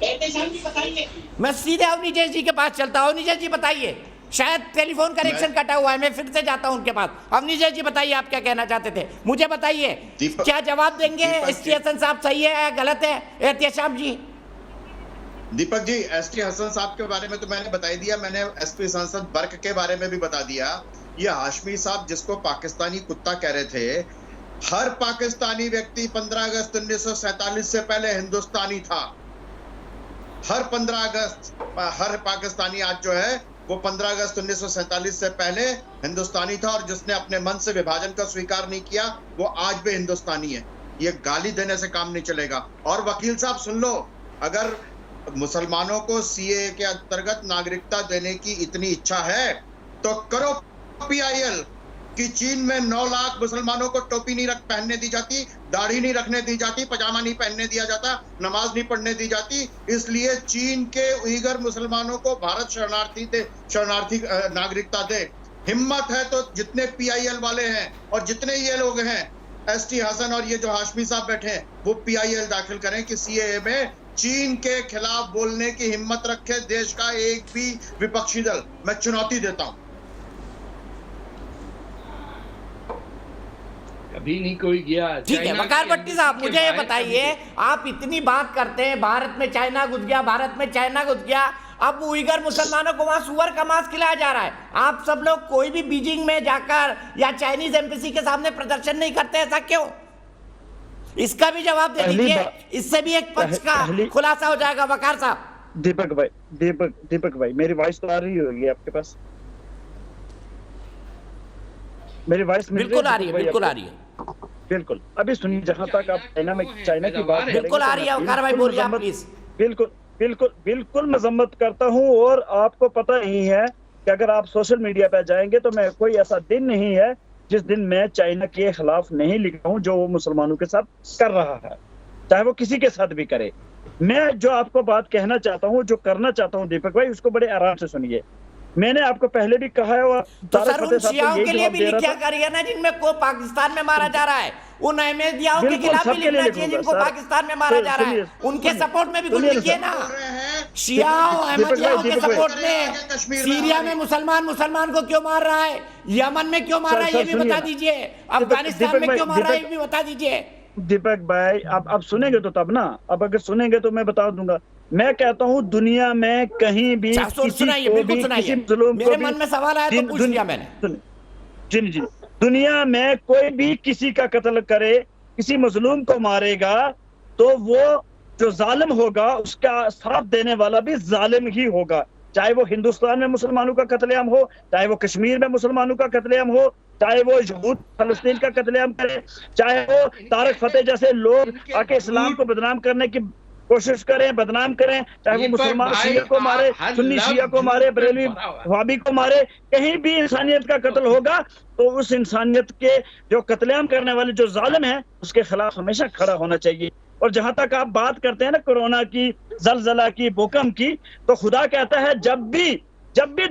एहतेशाम जी, बताइए। मैं सीधे अवनीश जी के पास चलता हूँ। अवनीश जी बताइए, शायद टेलीफोन कनेक्शन कटा हुआ है, मैं फिर से जाता हूं उनके पास। अवनीश जी बताइए, आप क्या कहना चाहते थे, मुझे बताइए। क्या जवाब देंगे एसटी हसन साहब सही है या गलत है? एहतेशाम जी। दीपक जी, एसटी हसन साहब के बारे में तो मैंने बता ही दिया, मैंने एसपी सांसद बर्क के बारे में भी बता दिया। ये हाशमी साहब जिसको पाकिस्तानी कुत्ता कह रहे थे, हर पाकिस्तानी व्यक्ति 15 अगस्त 1947 से पहले हिंदुस्तानी था। हर 15 अगस्त हर पाकिस्तानी आज जो है वो 15 अगस्त 1947 से पहले हिंदुस्तानी था, और जिसने अपने मन से विभाजन का स्वीकार नहीं किया वो आज भी हिंदुस्तानी है। ये गाली देने से काम नहीं चलेगा। और वकील साहब सुन लो, अगर मुसलमानों को सीए के अंतर्गत नागरिकता देने की इतनी इच्छा है तो करो पीआईएल कि चीन में 9 लाख मुसलमानों को टोपी नहीं पहनने दी जाती, दाढ़ी नहीं रखने दी जाती, पजामा नहीं पहनने दिया जाता, नमाज नहीं पढ़ने दी जाती, इसलिए चीन के उइगर मुसलमानों को भारत शरणार्थी नागरिकता दे। हिम्मत है तो जितने पीआईएल वाले हैं और जितने ये लोग हैं, एसटी हसन और ये जो हाशमी साहब बैठे हैं, वो पीआईएल दाखिल करें कि सीएए में चीन के खिलाफ बोलने की हिम्मत रखे देश का एक भी विपक्षी दल। मैं चुनौती देता हूं। कभी नहीं कोई गया। ठीक है वकार भट्टी साहब, मुझे ये बताइए, आप इतनी बात करते हैं भारत में चाइना घुस गया, भारत में चाइना घुस गया, अब उइगर मुसलमानों को वहां सुअर का मांस खिलाया जा रहा है। आप सब लोग कोई भी बीजिंग में जाकर या चाइनीज एम्बेसी के सामने प्रदर्शन नहीं करते, ऐसा क्यों? इसका भी जवाब दे दीजिए, इससे भी एक पक्ष का खुलासा हो जाएगा। वकार साहब। दीपक भाई मेरी वॉइस तो आ रही होगी आपके पास? मेरी वॉइस बिल्कुल आ रही है, बिल्कुल आ रही है, बिल्कुल। अभी सुनिए, जहां तक आप चाइना की बात बिल्कुल आ रही है, वकार भाई बोलिए आप प्लीज। बिल्कुल मजम्मत करता हूं, और आपको पता ही है कि अगर आप सोशल मीडिया पे जाएंगे तो मैं कोई ऐसा दिन नहीं है जिस दिन मैं चाइना के खिलाफ नहीं लिखा हूं जो वो मुसलमानों के साथ कर रहा है, चाहे वो किसी के साथ भी करे। मैं जो आपको बात कहना चाहता हूं, जो करना चाहता हूं दीपक भाई, उसको बड़े आराम से सुनिए। मैंने आपको पहले भी कहा है, और तो सर उन शियाओं के लिए भी लिखा करिए ना जिनमें को पाकिस्तान में मारा जा रहा है, उन अहमदियाओं के खिलाफ भी लिखना चाहिए जिनको पाकिस्तान में मारा जा रहा है, उनके सपोर्ट में भी कुछ लिखिए ना। शियाओं अहमदियाओं के सपोर्ट में सीरिया में मुसलमान को क्यों मार रहा है, यमन में क्यों मार रहा है ये भी बता दीजिए, अफगानिस्तान में क्यों मार रहा है ये भी बता दीजिए। दीपक भाई अब सुनेंगे तो तब ना, अब अगर सुनेंगे तो मैं बता दूंगा। मैं कहता हूं दुनिया में कहीं भी मेरे मन में सवाल आया तो पूछ लिया मैंने। जी दुनिया में कोई भी किसी का कत्ल करे, किसी मजलूम को मारेगा, तो वो जो जालिम होगा उसका साथ देने वाला भी जालिम ही होगा। चाहे वो हिंदुस्तान में मुसलमानों का कत्लेआम हो, चाहे वो कश्मीर में मुसलमानों का कत्लेआम हो, चाहे वो यहूद फलस्तीन का कत्लेआम करे, चाहे वो तारक फतेह जैसे लोग आके इस्लाम को बदनाम करने की कोशिश करें, बदनाम करें, चाहे वो मुसलमान शिया को मारे, सुन्नी शिया को मारे, बरेलवी वहाबी को मारे, कहीं भी इंसानियत का कत्ल होगा तो उस इंसानियत के जो कत्लेआम करने वाले जो जालिम है उसके खिलाफ हमेशा खड़ा होना चाहिए। और जहां तक आप बात करते हैं ना कोरोना की, जलजला की, भूकंप की, तो खुदा कहता है जब भी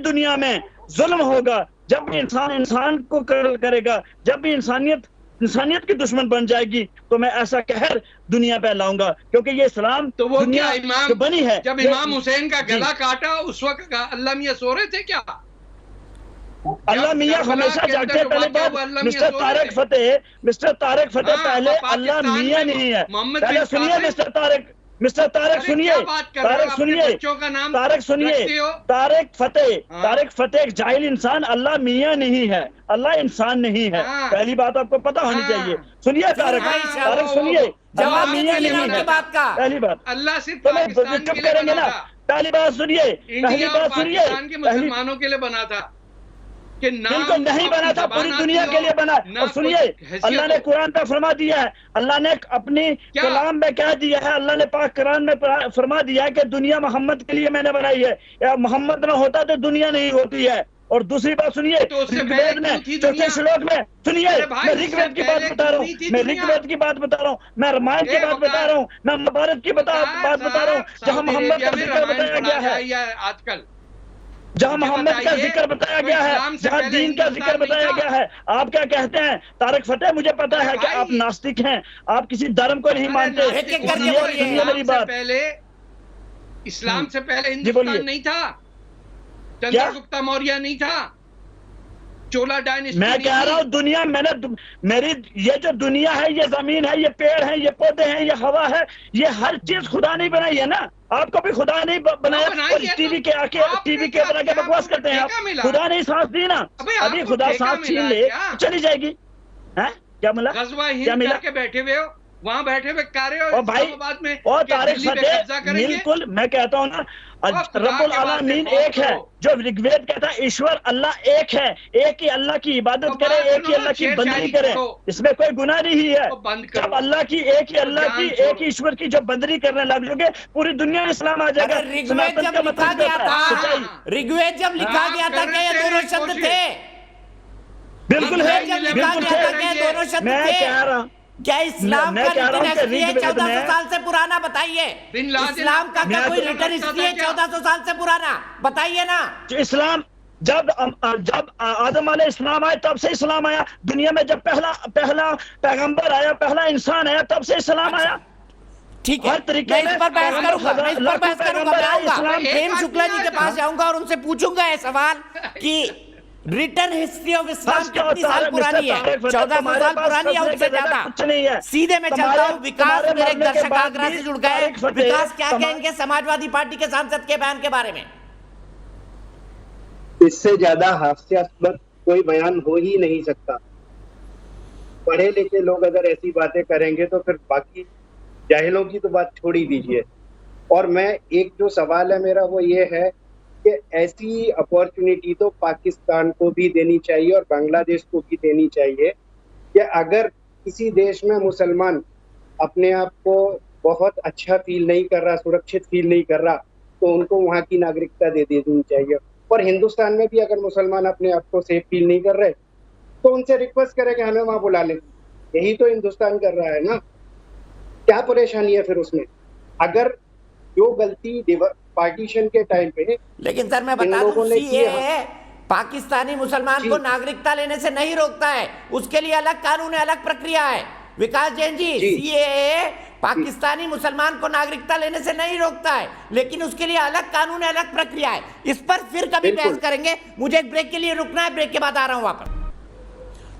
दुनिया में जुल्म होगा, जब भी इंसान को कत्ल करेगा, जब भी इंसानियत की दुश्मन बन जाएगी, तो मैं ऐसा कहर दुनिया पे लाऊंगा, क्योंकि ये इस्लाम तो वो दुनिया क्या इमाम बनी है। जब इमाम हुसैन का गला काटा उस वक्त अल्लाह मियां सो रहे थे क्या? अल्लाह मियां हमेशा जागते। पहले बात मिस्टर तारक फतेह पहले अल्लाह मियां नहीं है। पहले सुनिए मिस्टर तारक सुनिए, तारक फतेह जाहिल इंसान, अल्लाह मियां नहीं है, अल्लाह इंसान नहीं है। पहली बात आपको पता होनी चाहिए। सुनिए तारक सुनिए, अल्लाह मियां नहीं है, पहली बात। अल्लाह सिर्फ तो मैं चुप करेंगे ना, पहली बात सुनिए, मुसलमानों के लिए बना था। कि ना बिल्कुल नहीं बना था, पूरी दुनिया के लिए बना। और सुनिए, अल्लाह ने कुरान पे फरमा दिया है, अल्लाह ने अपनी कलाम में कह दिया है, अल्लाह ने पाक कुरान में फरमा दिया है कि दुनिया मोहम्मद के लिए मैंने बनाई है, या मोहम्मद ना होता तो दुनिया नहीं होती है। और दूसरी बात सुनिए, ऋग्वेद में चौथे श्लोक में, सुनिए मैं ऋग्वेद की बात बता रहा हूँ, मैं ऋग्वेद की बात बता रहा हूँ, मैं रामायण की बात बता रहा हूँ, मैं महाभारत की बात बता रहा हूँ, जहाँ मोहम्मद का जिक्र बताया गया है, आजकल जहाँ मोहम्मद का जिक्र बताया गया है, जहाँ दीन का जिक्र बताया गया है। आप क्या कहते हैं तारिक फतेह? मुझे पता है कि आप नास्तिक हैं, आप किसी धर्म को नहीं मानते। सुनिए मेरी बात, पहले इस्लाम से पहले हिंदुस्तान नहीं था, चंद्रगुप्ता मौर्य नहीं था, चोला डायनेस्टी। मैं कह रहा हूँ दुनिया, मेरी ये जो दुनिया है, ये जमीन है, ये पेड़ है, ये पौधे हैं, ये हवा है, ये हर चीज खुदा नहीं बनाई है ना? आपको भी खुदा नहीं बनाया। और टीवी के आके टीवी के बना के बकवास करते हैं आप। खुदा नहीं सांस दी ना, अभी खुदा सांस छीन ले चली जाएगी। है क्या मिला? क्या मिला के बैठे हुए हो, वहाँ बैठे हुए कार्य और भाई में और तारिक फतेह, बिल्कुल मैं कहता हूँ ना, रब्बुल आलमीन एक है, जो ऋग्वेद कहता है ईश्वर अल्लाह एक है, एक ही अल्लाह की इबादत करे, एक ही अल्लाह की बंदगी करे, इसमें कोई गुनाह नहीं है। जब अल्लाह की एक ही अल्लाह की एक ही ईश्वर की जब बंदगी करने लग जाओगे, पूरी दुनिया में इस्लाम आ जाएगा। ऋग्वेद जब लिखा गया था, ऋग्वेद जब लिखा गया था क्या ये दोनों शब्द थे? बिल्कुल है, बिल्कुल है, दोनों शब्द मैं कह रहा हूँ क्या इस्लाम का रिटर्न हिस्ट्री है 1400 साल से पुराना? बताइए, इस्लाम का क्या कोई रिटर्न हिस्ट्री है 1400 साल से पुराना? बताइए ना। इस्लाम जब आदम अलैहि इस्लाम आए तब से इस्लाम आया दुनिया में, जब पहला पैगंबर आया, पहला इंसान आया, तब से इस्लाम आया। ठीक है, मैं इस पर बहस करूंगा, प्रेम शुक्ला जी के पास जाऊंगा और उनसे पूछूंगा ये सवाल कि रिटर्न हिस्ट्री ऑफ इस्लाम कितनी साल पुरानी है? 1400 साल पुरानी है, उससे ज्यादा। सीधे में चलता हूँ, विकास मेरे दर्शक आगरा से जुड़ गए। विकास क्या कहेंगे समाजवादी पार्टी के सांसद के बयान के बारे में? इससे ज्यादा हास्यास्पद कोई बयान हो ही नहीं सकता। पढ़े लिखे लोग अगर ऐसी बातें करेंगे तो फिर बाकी जाहिलों की तो बात छोड़ ही दीजिए। और मैं एक जो सवाल है मेरा वो ये है कि ऐसी अपॉर्चुनिटी तो पाकिस्तान को भी देनी चाहिए और बांग्लादेश को भी देनी चाहिए कि अगर किसी देश में मुसलमान अपने आप को बहुत अच्छा फील नहीं कर रहा, सुरक्षित फील नहीं कर रहा, तो उनको वहाँ की नागरिकता दे देनी चाहिए। और हिंदुस्तान में भी अगर मुसलमान अपने आप को सेफ फील नहीं कर रहे तो उनसे रिक्वेस्ट करें कि हमें वहाँ बुला लें। यही तो हिंदुस्तान कर रहा है ना। क्या परेशानी है फिर उसमें? अगर जो गलती पार्टीशन के टाइम पे, लेकिन सर मैं बता दूं, सीएए पाकिस्तानी मुसलमान को नागरिकता लेने से नहीं रोकता है, उसके लिए अलग कानून है, अलग प्रक्रिया है। विकास जैन जी, सीएए पाकिस्तानी मुसलमान को नागरिकता लेने से नहीं रोकता है, लेकिन उसके लिए अलग कानून है, अलग प्रक्रिया है। इस पर फिर कभी बहस करेंगे। मुझे एक ब्रेक के लिए रुकना है, ब्रेक के बाद आ रहा हूं वापस।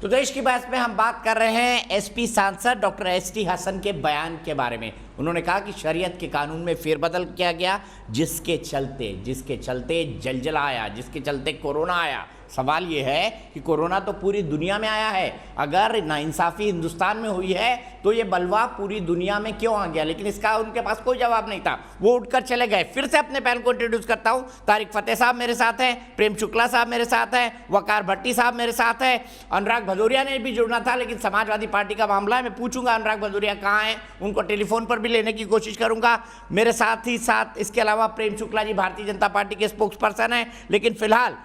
तो देश की बहस में हम बात कर रहे हैं एसपी सांसद डॉक्टर एसटी हसन के बयान के बारे में। उन्होंने कहा कि शरीयत के कानून में फेरबदल किया गया, जिसके चलते जलजला आया, जिसके चलते कोरोना आया। सवाल ये है कि कोरोना तो पूरी दुनिया में आया है, अगर नाइंसाफ़ी हिंदुस्तान में हुई है तो ये बलवा पूरी दुनिया में क्यों आ गया? लेकिन इसका उनके पास कोई जवाब नहीं था, वो उठकर चले गए। फिर से अपने पैनल को इंट्रोड्यूस करता हूँ। तारिक फतेह साहब मेरे साथ हैं, प्रेम शुक्ला साहब मेरे साथ हैं, वकार भट्टी साहब मेरे साथ हैं, अनुराग भदौरिया ने भी जुड़ना था लेकिन समाजवादी पार्टी का मामला है। मैं पूछूंगा अनुराग भदौरिया कहाँ हैं, उनको टेलीफोन पर भी लेने की कोशिश करूंगा। मेरे साथ ही साथ इसके अलावा प्रेम शुक्ला जी भारतीय जनता पार्टी के स्पोक्स पर्सन हैं। लेकिन फिलहाल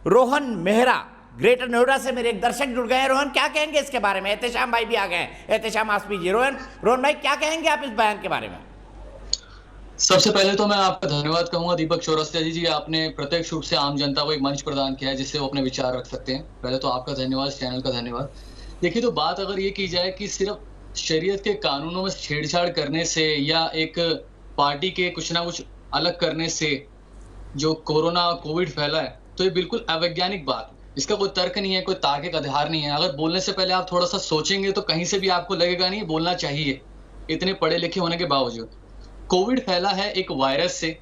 रोहन मेहरा ग्रेटर नोएडा से मेरे एक दर्शक जुड़ गए हैं। रोहन क्या कहेंगे इसके बारे में? एहतेशाम भाई भी आ गए हैं, एहतेशाम आसमी जी। रोहन भाई क्या कहेंगे आप इस बयान के बारे में? सबसे पहले तो मैं आपका धन्यवाद कहूंगा दीपक चौरसिया जी, आपने प्रत्यक्ष रूप से आम जनता को एक मंच प्रदान किया है जिससे वो अपने विचार रख सकते हैं। पहले तो आपका धन्यवाद, चैनल का धन्यवाद। देखिए, तो बात अगर ये की जाए कि सिर्फ शरीयत के कानूनों में छेड़छाड़ करने से या एक पार्टी के कुछ ना कुछ अलग करने से जो कोरोना कोविड फैला है, तो ये बिल्कुल अवैज्ञानिक बात है। इसका कोई तर्क नहीं है, कोई तार्किक आधार नहीं है। अगर बोलने से पहले आप थोड़ा सा सोचेंगे तो कहीं से भी आपको लगेगा नहीं बोलना चाहिए, इतने पढ़े लिखे होने के बावजूद। कोविड फैला है एक वायरस से,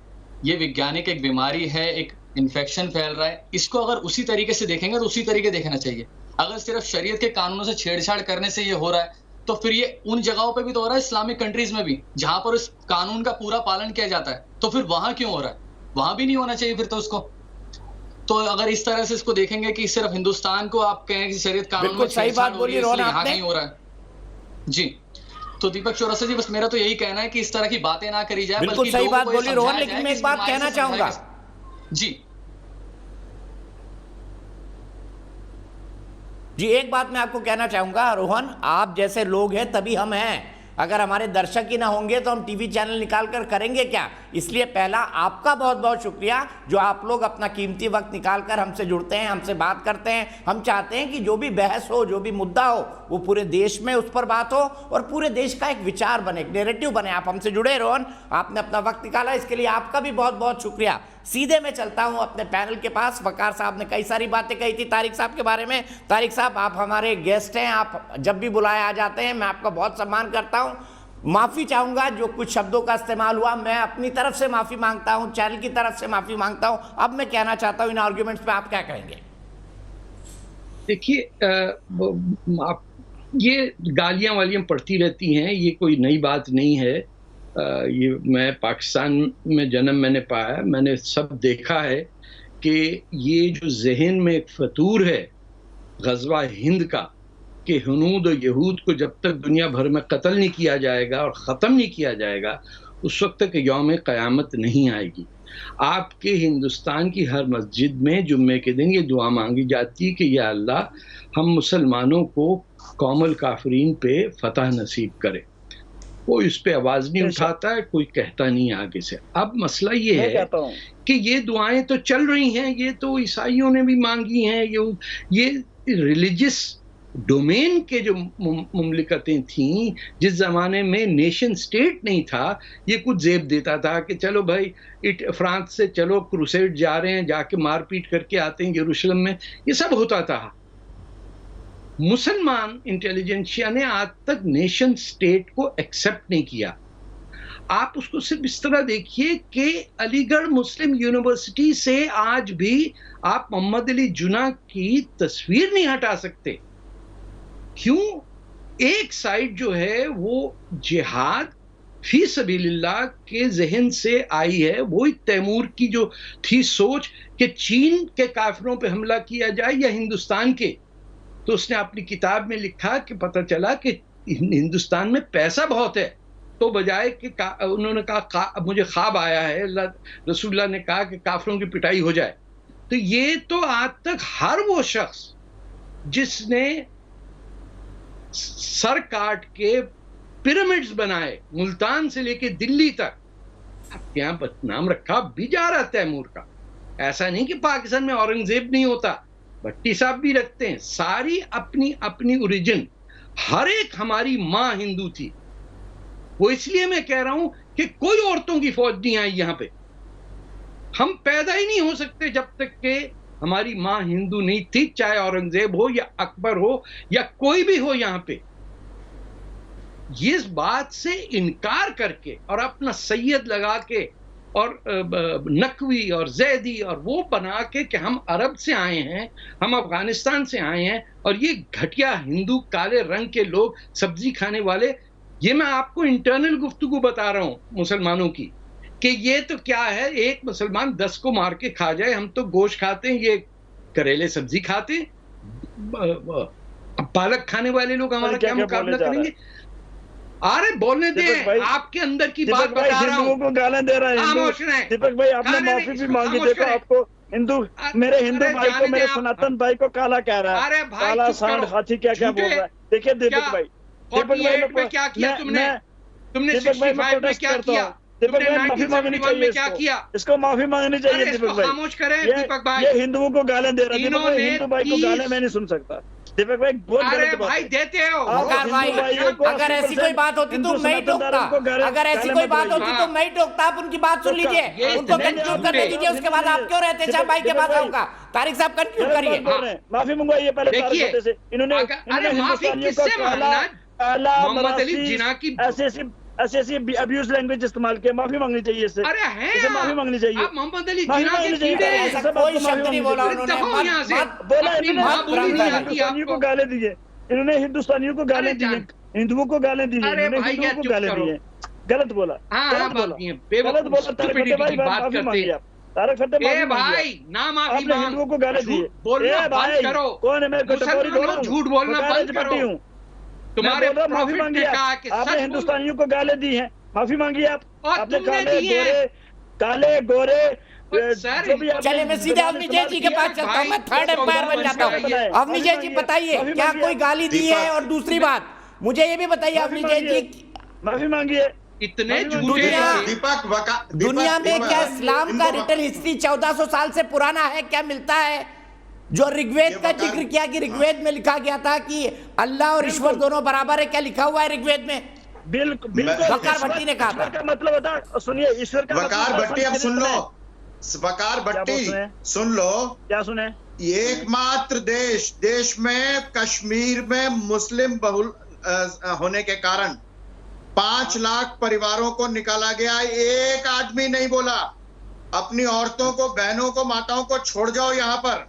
ये वैज्ञानिक एक बीमारी है, एक इन्फेक्शन फैल रहा है। इसको अगर उसी तरीके से देखेंगे तो उसी तरीके देखना चाहिए। अगर सिर्फ शरीयत के कानूनों से छेड़छाड़ करने से ये हो रहा है तो फिर ये उन जगहों पे भी तो हो रहा है, इस्लामिक कंट्रीज में भी, जहां पर इस कानून का पूरा पालन किया जाता है, तो फिर वहां क्यों हो रहा है? वहां भी नहीं होना चाहिए फिर तो उसको। तो अगर इस तरह से इसको देखेंगे कि सिर्फ हिंदुस्तान को आप कहें कि शरीयत कानून में सही बात बोली रोहन यहाँ आपने। नहीं हो रहा है जी। तो दीपक चौरसिया जी, बस मेरा तो यही कहना है कि इस तरह की बातें ना करी जाए, बिल्कुल बल्कि सही लोगों बात को ये बोली रोहन, समझाया लेकिन जाए मैं कि एक बात बीमारी कहना से चाहूंगा जी, एक बात मैं आपको कहना चाहूंगा रोहन, आप जैसे लोग हैं तभी हम हैं। अगर हमारे दर्शक ही ना होंगे तो हम टीवी चैनल निकाल कर करेंगे क्या? इसलिए पहला आपका बहुत बहुत शुक्रिया जो आप लोग अपना कीमती वक्त निकाल कर हमसे जुड़ते हैं, हमसे बात करते हैं। हम चाहते हैं कि जो भी बहस हो, जो भी मुद्दा हो, वो पूरे देश में उस पर बात हो और पूरे देश का एक विचार बने, एक नैरेटिव बने। आप हमसे जुड़े रोहन, आपने अपना वक्त निकाला, इसके लिए आपका भी बहुत बहुत शुक्रिया। सीधे मैं चलता हूं अपने पैनल के पास। वकार साहब ने कई सारी बातें कही थी तारिक साहब के बारे में। तारिक साहब, आप हमारे गेस्ट हैं, आप जब भी बुलाए आ जाते हैं, मैं आपका बहुत सम्मान करता हूं। माफ़ी चाहूंगा जो कुछ शब्दों का इस्तेमाल हुआ, मैं अपनी तरफ से माफ़ी मांगता हूं, चैनल की तरफ से माफ़ी मांगता हूं। अब मैं कहना चाहता हूं इन आर्ग्यूमेंट्स पे आप क्या कहेंगे? देखिए, ये गालियां वालियां पड़ती रहती हैं, ये कोई नई बात नहीं है। ये मैं पाकिस्तान में जन्म मैंने पाया, मैंने सब देखा है कि ये जो जहन में एक फतूर है गज़वा हिंद का कि हनूद और यहूद को जब तक दुनिया भर में कत्ल नहीं किया जाएगा और ख़त्म नहीं किया जाएगा, उस वक्त तक यौम क़यामत नहीं आएगी। आपके हिंदुस्तान की हर मस्जिद में जुम्मे के दिन ये दुआ मांगी जाती है कि या अल्लाह हम मुसलमानों को कौमुल काफरीन पे फतह नसीब करे। कोई इस पे आवाज़ नहीं उठाता है, कोई कहता नहीं आगे से। अब मसला ये है कि ये दुआएं तो चल रही हैं, ये तो ईसाइयों ने भी मांगी हैं, ये रिलीजियस डोमेन के जो मुमलिकतें थीं, जिस ज़माने में नेशन स्टेट नहीं था, ये कुछ जेब देता था कि चलो भाई फ्रांस से चलो क्रूसेड जा रहे हैं, जाके मारपीट करके आते हैं यरूशलेम में, ये सब होता था। मुसलमान इंटेलिजेंशिया ने आज तक नेशन स्टेट को एक्सेप्ट नहीं किया। आप उसको सिर्फ इस तरह देखिए कि अलीगढ़ मुस्लिम यूनिवर्सिटी से आज भी आप मोहम्मद अली जुना की तस्वीर नहीं हटा सकते। क्यों? एक साइड जो है वो जिहाद फी सबीलिल्लाह के जहन से आई है, वही तैमूर की जो थी सोच कि चीन के काफिरों पे हमला किया जाए या हिंदुस्तान के, तो उसने अपनी किताब में लिखा कि पता चला कि हिंदुस्तान में पैसा बहुत है, तो बजाय कि उन्होंने कहा मुझे ख्वाब आया है, रसूलुल्लाह ने कहा कि काफिरों की पिटाई हो जाए। तो ये तो आज तक हर वो शख्स जिसने सर काट के पिरामिड्स बनाए मुल्तान से लेके दिल्ली तक, अब यहाँ बदनाम रखा भी जा रहा तैमूर का। ऐसा नहीं कि पाकिस्तान में औरंगजेब नहीं होता, भट्टी साहब भी रखते हैं। सारी अपनी अपनी ओरिजिन, हर एक हमारी माँ हिंदू थी। वो इसलिए मैं कह रहा हूं कि कोई औरतों की फौज नहीं आई यहां पे। हम पैदा ही नहीं हो सकते जब तक के हमारी माँ हिंदू नहीं थी, चाहे औरंगजेब हो या अकबर हो या कोई भी हो यहां पे। ये इस बात से इनकार करके और अपना सैयद लगा के और नकवी और जैदी और वो बना के कि हम अरब से आए हैं, हम अफगानिस्तान से आए हैं, और ये घटिया हिंदू काले रंग के लोग सब्जी खाने वाले, ये मैं आपको इंटरनल गुफ्तगू बता रहा हूं मुसलमानों की, कि ये तो क्या है, एक मुसलमान 10 को मार के खा जाए। हम तो गोश्त खाते हैं, ये करेले सब्जी खाते हैं, पालक खाने वाले लोग हमारा क्या मुकाबला करेंगे? अरे बोलने दे, आपके अंदर की बात बता रहा हूँ। को गालें दे रहे हैं दीपक भाई, आपने माफी भी मांगी। देखो आपको हिंदू, मेरे हिंदू भाई को, मेरे सनातन भाई को काला कह रहा है, काला सांड हाथी क्या क्या बोल रहा है। देखिए दीपक भाई, क्या किया तुमने? तुमने 65 में क्या किया? दीपक भाई माफी मांगनी चाहिए, क्या किया? इसको माफी मांगनी चाहिए दीपक भाई। खामोश करें दीपक भाई, ये हिंदुओं को गालें दे रहा है दीपक भाई। हिंदू भाई को गालें मैं नहीं सुन सकता दीपक भाई, बहुत अरे भाई देते हो भाई। अगर ऐसी कोई बात होती तो मैं ही टोकता, अगर ऐसी कोई बात होती तो मैं ही टोकता। आप उनकी बात सुन लीजिए, उनको कंक्लूड करने दीजिए, उसके बाद आप क्यों रहते शाह भाई के बाद आऊंगा। तारिक साहब कंक्लूड करिए। माफी मंगवाइए पहले। देखिए इन्होंने माफी किससे मांगना? मोहम्मद अली जिन्ना की ऐसी अब्यूज लैंग्वेज इस्तेमाल किया, माफी मांगनी चाहिए इससे। अरे है माफी मांगनी चाहिए। आप मोहम्मद अली जिन्ना के कीड़े, ऐसा कोई शब्द नहीं बोला उन्होंने। यहाँ से बोला हिंदुस्तानियों को गाले दिए, इन्होंने हिंदुस्तानियों को गाले दिए, हिंदुओं को गाले दिए, हिंदुओं को गाले दिए। गलत बोला, गलत बोला, बात करते हैं। तारक फतेह माफी मांगी भाई है। ना माफी आपने मांग, हिंदुओं को गाली दी। बोलना बंद करो। कौन है? मैं मुसलमानों झूठ बोलना बंद करो। तुम्हारे माफी मांगी है। आपने हिंदुस्तानियों को गाली दी है, माफी मांगी आप। और आपने तुमने दी है। काले गोरे चले मैं सीधे अवनीजय जी के पास चलता हूँ, मैं थर्ड एम्पायर बन जाता हूँ। अवनीजय जी बताइए क्या कोई गाली दी है? और दूसरी बात मुझे ये भी बताइए अवनीजय जी, माफी मांगी है। इतने दुनिया में क्या इस्लाम का रिटर्न हिस्ट्री 1400 साल से पुराना है? क्या मिलता है? जो ऋग्वेद का जिक्र किया कि ऋग्वेद में लिखा गया था कि अल्लाह और ईश्वर दोनों बराबर है, क्या लिखा हुआ है ऋग्वेद में? बिल्कुल वकार भट्टी ने कहा था। मतलब बता, सुनिए ईश्वर का वकार भट्टी, अब सुन लो वकार भट्टी, सुन लो क्या सुने। एकमात्र देश में कश्मीर में मुस्लिम बहुल होने के कारण 5 लाख परिवारों को निकाला गया। एक आदमी नहीं बोला अपनी औरतों को, बहनों को, माताओं को छोड़ जाओ यहाँ पर,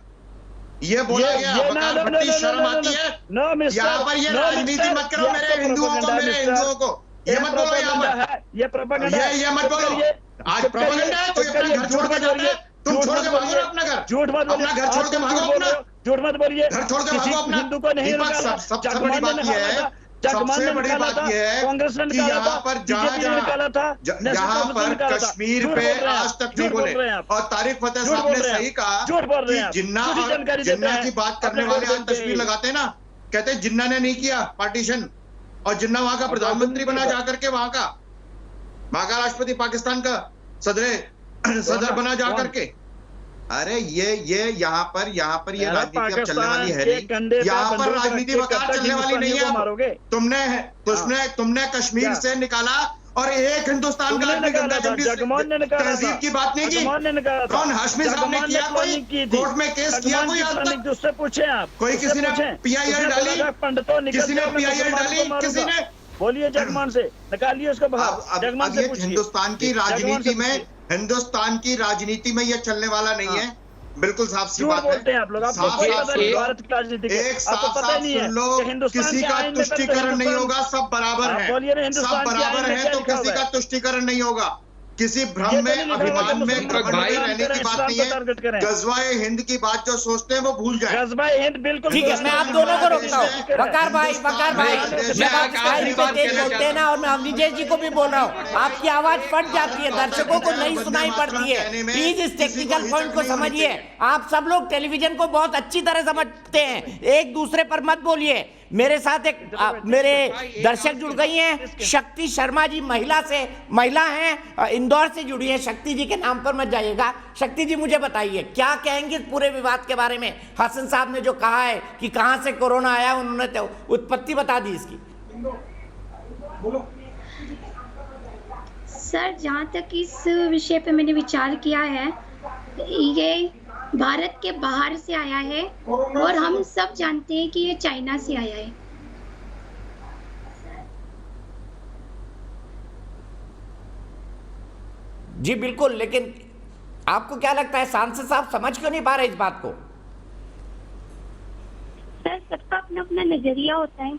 ये बोला गया। वकार भट्टी, शर्म आती है यहाँ पर? ये राजनीति मत करो मेरे हिंदुओं को, ये मत बोलो यहाँ पर, ये प्रोपेगेंडा, ये मत बोलो। आज प्रोपेगेंडा है, कोई अपना घर छोड़ के जाता है, तुम छोड़ के भागो ना अपना घर, झूठ मत बोलिए, अपना घर छोड़ के भागो, अपना झूठ मत बोलिए, घर छोड़ के भागो अपना। हिंदू को नहीं निकाला। सबसे बड़ी बात यह है, सबसे बड़ी बात यह है कांग्रेस ने कि यहाँ पर जहाँ पर कश्मीर पे आज तक नहीं बोले। और तारिक फतेह साहब ने सही कहा कि जिन्ना की बात करने वाले आज तस्वीर लगाते हैं ना, कहते हैं जिन्ना ने नहीं किया पार्टीशन, और जिन्ना वहां का प्रधानमंत्री बना जाकर के, वहां का राष्ट्रपति पाकिस्तान का सदर बना जाकर के। अरे ये यहाँ पर ये राजनीति अब चलने वाली है नहीं, यहाँ पर राजनीति वकार चलने वाली नहीं है। तुमने कश्मीर से निकाला और एक हिंदुस्तान का आदमी गंगा जमनी तहजीब की बात नहीं की। कौन? हाशमी साहब ने किया? कोई कोर्ट में केस किया कोई आज तक? उससे पूछे आप, कोई किसी ने PIL डाली? किसी ने PIL डाली? किसी ने? बोलिए जगमान से निकालिए उसको बाहर। जगमान से पूछिए। हिंदुस्तान की राजनीति में यह चलने वाला नहीं है। बिल्कुल साफ सी बात है। एक साफ सुन लो, किसी का तुष्टिकरण नहीं होगा, सब बराबर है, सब बराबर है, तो किसी का तुष्टिकरण नहीं होगा। किसी भ्रम में, अभिमान में रहने की बात नहीं है। गजवाए हिंद की बात जो सोचते हैं वो भूल जाए। गजवाए हिंद बिल्कुल ठीक है, मैं आप दोनों को रोकता हूँ। वकार भाई जब आप स्टाइल पे तेज बोलते हैं ना, और मैं अवनीजय जी को भी बोल रहा हूँ, आपकी आवाज फट जाती है, दर्शकों को नहीं सुनाई पड़ती है। प्लीज इस टेक्निकल पॉइंट को समझिए। आप सब लोग टेलीविजन को बहुत अच्छी तरह समझते हैं, एक दूसरे पर मत बोलिए। मेरे साथ मेरे दर्शक जुड़ गई हैं, शक्ति शर्मा जी महिला हैं, इंदौर से जुड़ी हैं। शक्ति जी के नाम पर मत जाइएगा। शक्ति जी मुझे बताइए क्या कहेंगे पूरे विवाद के बारे में? हसन साहब ने जो कहा है कि कहां से कोरोना आया, उन्होंने तो उत्पत्ति बता दी इसकी। सर जहाँ तक इस विषय पे मैंने विचार किया है, ये भारत के बाहर से आया है और हम सब जानते हैं कि ये चाइना से आया है। जी बिल्कुल, लेकिन आपको क्या लगता है सांसद साहब समझ क्यों नहीं पा रहे इस बात को? सर सबका अपना अपना नजरिया होता है,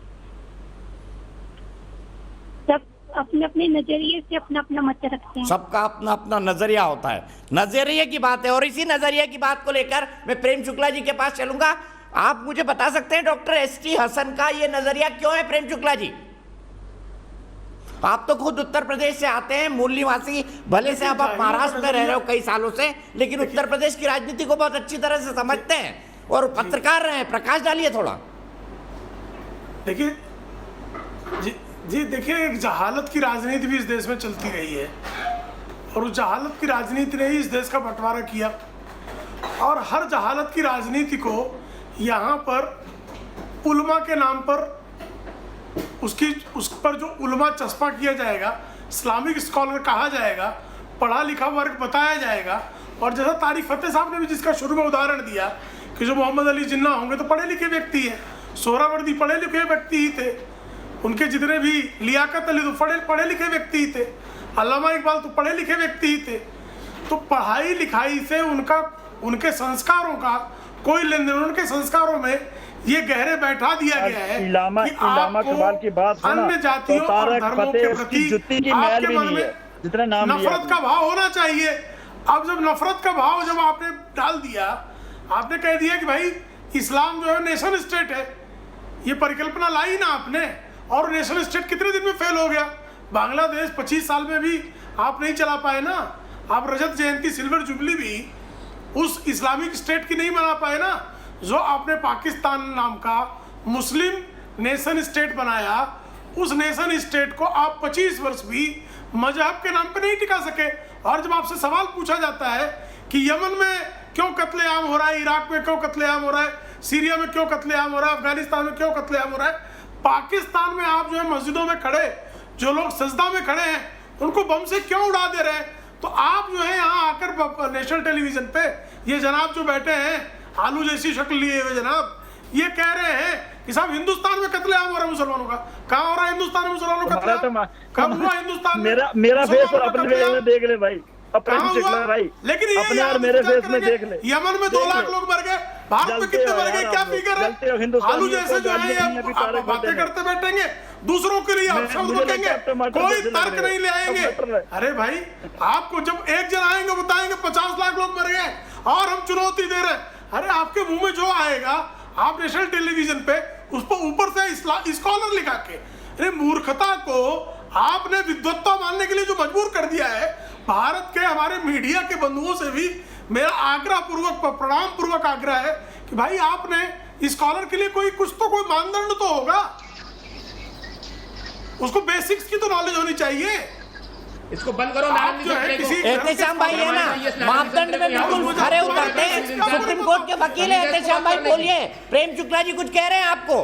सब अपने अपने नजरिए से अपना अपना मत रखते हैं। सबका अपना अपना नजरिया होता है, नजरिए की बात है। और इसी नजरिए की बात को लेकर मैं प्रेम शुक्ला जी के पास चलूंगा। आप मुझे बता सकते हैं डॉक्टर ST हसन का ये नजरिया क्यों है? प्रेम शुक्ला जी, आप तो खुद उत्तर प्रदेश से आते हैं, मूल निवासी भले से आप महाराष्ट्र में रह रहे हो कई सालों से, लेकिन उत्तर प्रदेश की राजनीति को बहुत अच्छी तरह से समझते हैं और पत्रकार रहे हैं। प्रकाश डालिए थोड़ा। देखिए जी देखिए, एक जहालत की राजनीति भी इस देश में चलती रही है, और उस जहालत की राजनीति ने ही इस देश का बंटवारा किया। और हर जहालत की राजनीति को यहाँ पर उलमा के नाम पर उस पर जो उलमा चस्पा किया जाएगा, इस्लामिक स्कॉलर कहा जाएगा, पढ़ा लिखा वर्ग बताया जाएगा। और जैसा तारिक फतेह साहब ने भी जिसका शुरू में उदाहरण दिया कि जो मोहम्मद अली जिन्ना होंगे तो पढ़े लिखे व्यक्ति हैं, सोहरावर्दी पढ़े लिखे व्यक्ति ही थे, उनके जितने भी लियाकत अली तो पढ़े लिखे व्यक्ति ही थे, अल्लामा इकबाल तो पढ़े लिखे व्यक्ति ही थे। तो पढ़ाई लिखाई से उनके संस्कारों का कोई लेन देन, उनके संस्कारों में ये गहरे बैठा दिया गया है कि आपको अन्य जातियों और धर्मों के प्रति आपके मन में नफरत का भाव होना चाहिए। अब जब नफरत का भाव जब आपने डाल दिया, आपने कह दिया कि भाई इस्लाम जो है नेशन स्टेट है, ये परिकल्पना लाई ना आपने, और नेशन स्टेट कितने दिन में फेल हो गया। बांग्लादेश 25 साल में भी आप नहीं चला पाए ना, आप रजत जयंती सिल्वर जुबली भी उस इस्लामिक स्टेट की नहीं बना पाए ना, जो आपने पाकिस्तान नाम का मुस्लिम नेशन स्टेट बनाया। उस नेशन स्टेट को आप 25 वर्ष भी मजहब के नाम पे नहीं टिका सके। और जब आपसे सवाल पूछा जाता है कि यमन में क्यों कत्लेआम हो रहा है, इराक में क्यों कत्लेआम हो रहा है, सीरिया में क्यों कत्लेआम हो रहा है, अफगानिस्तान में क्यों कत्लेआम हो रहा है, पाकिस्तान में आप जो है मस्जिदों में खड़े जो लोग सजदा में खड़े हैं उनको बम से क्यों उड़ा दे रहे हैं। तो आप जो है यहाँ आकर नेशनल टेलीविजन पे ये जनाब जो बैठे हैं आलू जैसी शक्ल लिए हुए जनाब, ये कह रहे हैं कि साहब हिंदुस्तान में कत्लेआम हो रहा है मुसलमानों का। कहाँ हो रहा है हिंदुस्तान में मुसलमानों का कत्लेआम? कब हुआ हिंदुस्तान में? मेरा फेस अपने फेस में देख ले भाई, भाई लेकिन ये अपने और मेरे फेस में देख ले। यमन में 2 लाख लोग मर गए, भारत में कितने मर गए, क्या फिगर है? आलू जैसे जो है ये बातें करते बैठेंगे, दूसरों के लिए आप शब्द बकेंगे, कोई तर्क नहीं ले आएंगे। अरे भाई आपको जब एक जन आएंगे बताएंगे 50 लाख लोग मर गए और हम चुनौती दे रहे हैं। अरे आपके मुंह में जो आएगा आप नेशनल टेलीविजन पे उस पर ऊपर से स्कॉलर लिखा के, अरे मूर्खता को आपने विद्वत्ता मानने के लिए जो मजबूर कर दिया है। भारत के हमारे मीडिया के बंधुओं से भी मेरा आग्रह पूर्वक प्रणाम पूर्वक आग्रह है कि भाई आपने स्कॉलर के लिए कोई कुछ तो कोई मानदंड तो होगा, उसको बेसिक्स की तो नॉलेज होनी चाहिए। इसको बंद करो। आप जो है किसी एहतेशाम भाई है ना मापदंड में बिल्कुल खरे उतरते हैं, सुप्रीम कोर्ट के वकील है एहतेशाम भाई, बोलिए। प्रेम शुक्ला जी कुछ कह रहे हैं आपको?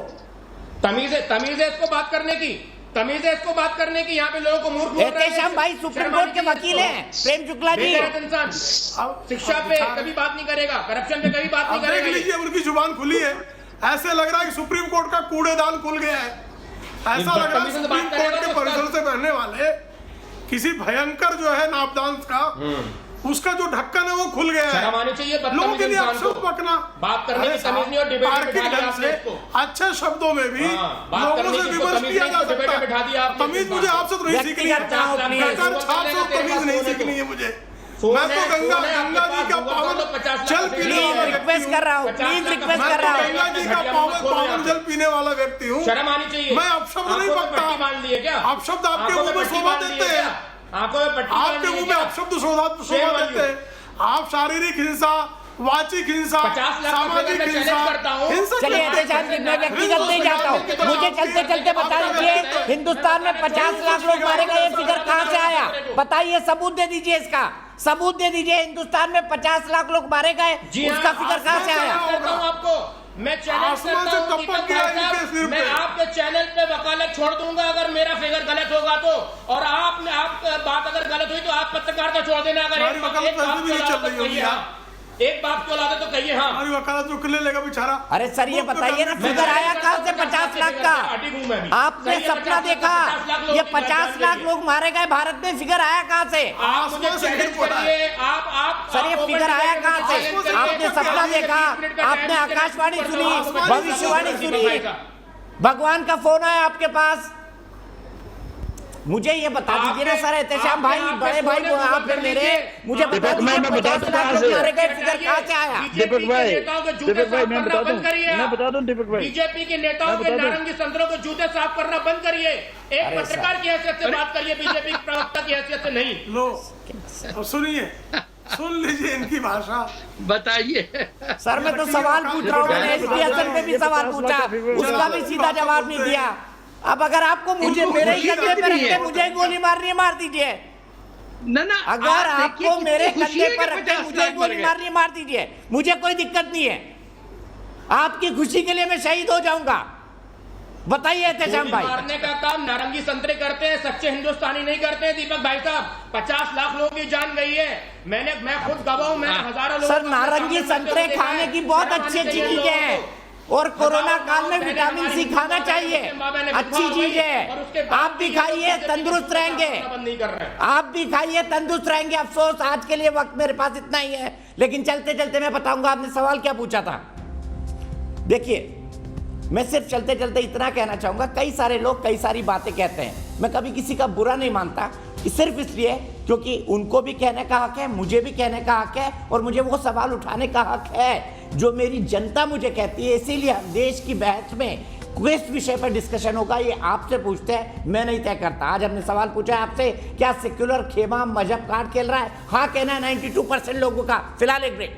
तमीज है इसको बात करने की, तमीज है इसको बात करने की। यहाँ पे लोगों को मूर्ख बोल रहे हैं। एहतेशाम भाई सुप्रीम कोर्ट के वकील हैं प्रेम शुक्ला जी। इंसान शिक्षा पे कभी बात नहीं करेगा, करप्शन पे कभी बात नहीं करेगा। देख लीजिए उनकी जुबान खुली है, ऐसे लग रहा है कि सुप्रीम कोर्ट का कूड़ेदान खुल गया है। ऐसा लग रहा है सुप्रीम कोर्ट के परिसर से बहने वाले किसी भयंकर जो है नापदांस का उसका जो ढक्कन है वो खुल गया है। लोगों के लिए अपशब्द बकना, बात करने की तमीज नहीं और तार्किक ढंग से अच्छे शब्दों में भी लोगों से विमर्श किया जा सकता है। तमीज मुझे आपसे तो नहीं सीखनी है, तमीज नहीं सीखनी है मुझे। मैं तो गंगा जी का पावन जल पीने वाला रिक्वेस्ट कर रहा हूँ, प्लीज रिक्वेस्ट कर रहा हूँ। गंगा जी का पावन जल पीने वाला व्यक्ति हूँ। शर्म आनी चाहिए। मैं अपशब्द नहीं बकता, अपशब्द आपके मुंह में शोभा देते हैं, आपके मुंह में अपशब्द शोभा देते हैं। आप शारीरिक हिंसा, वाचिक हिंसा, सामाजिक हिंसा। चलिए एहतेशाम जी मैं व्यक्तिगत नहीं जाता हूँ, मुझे चलते चलते बता दीजिए हिंदुस्तान में 50 लाख लोग मारे गए, ये फिगर कहाँ से आया? बताइए, सबूत दे दीजिए, इसका सबूत दे दीजिए। हिंदुस्तान में 50 लाख लोग मारे गए, उसका फिगर कहाँ से आया? आपको मैं चैलेंज करता हूं दीपक भाई साहब, मैं आपके चैनल पे वकालत छोड़ दूंगा अगर मेरा फिगर गलत होगा तो, और आप बात अगर गलत हुई तो आप पत्रकारिता छोड़ देना। अगर एक बात को लाते तो कहिए हाँ, हमारी वकालत जो किले लेगा बेचारा। अरे सर ये बताइए ना फिगर आया कहाँ से 50 लाख का? आपने सपना देखा ये 50 लाख लोग मारे गए भारत में, फिगर आया कहाँ से? आप मुझे चैलेंज करिए, आप सर ये फिगर आया कहाँ से? आपने सपना देखा, आपने आकाशवाणी सुनी, भविष्यवाणी सुनी, भगवान का फोन आया आपके पास? मुझे ये बता दीजिए ना सर एहतेशाम भाई, बड़े भाई आप मेरे, मुझे बता दीजिए 50 लाख लोग मारे गए, फिगर कहाँ से आया? दीपक भाई मैं बता दूं दीपक भाई, बीजेपी के नेताओं के नारंगी संतरों को जूते साफ करना बंद करिए। एक पत्रकार की हैसियत से बात करिए, बीजेपी के प्रवक्ता की हैसियत से नहीं। लो सुनिए, सुन लीजिए इनकी भाषा, बताइए। सर मैं तो सवाल पूछ रहा हूँ, मैंने एसटी हसन पे भी सवाल पूछा, उसका भी सीधा जवाब नहीं दिया। अब अगर आपको मुझे मेरे ही कंधे पे रख के मुझे गोली मारनी है मार दीजिए। ना अगर आपको मेरे कंधे पर रख के मुझे गोली मारनी है मार दीजिए, मुझे कोई दिक्कत नहीं है। आपकी खुशी के लिए मैं शहीद हो जाऊंगा। बताइए एहतेशाम भाई। मारने का काम नारंगी संतरे करते हैं, सच्चे हिंदुस्तानी नहीं करते हैं दीपक भाई साहब। 50 लाख लोगों की जान गई है, मैं खुद गवाह हूं, मैं हजारों लोगों। सर नारंगी संतरे खाने की बहुत अच्छी चीजें हैं और कोरोना काल में विटामिन सी खाना चाहिए, अच्छी चीज है। आप भी खाइए, तंदुरुस्त रहेंगे, आप भी खाइए, तंदुरुस्त रहेंगे। अफसोस आज के लिए वक्त मेरे पास इतना ही है, लेकिन चलते चलते मैं बताऊंगा आपने सवाल क्या पूछा था। देखिए मैं सिर्फ चलते चलते इतना कहना चाहूंगा, कई सारे लोग कई सारी बातें कहते हैं, मैं कभी किसी का बुरा नहीं मानता, सिर्फ इसलिए क्योंकि उनको भी कहने का हक है, मुझे भी कहने का हक है, और मुझे वो सवाल उठाने का हक है जो मेरी जनता मुझे कहती है। इसीलिए देश की बहस में किस विषय पर डिस्कशन होगा ये आपसे पूछते हैं, मैं नहीं तय करता। आज हमने सवाल पूछा है आपसे, क्या सेक्युलर खेमा मजहब कार्ड खेल रहा है? हाँ कहना है 92% लोगों का। फिलहाल एक ब्रेक।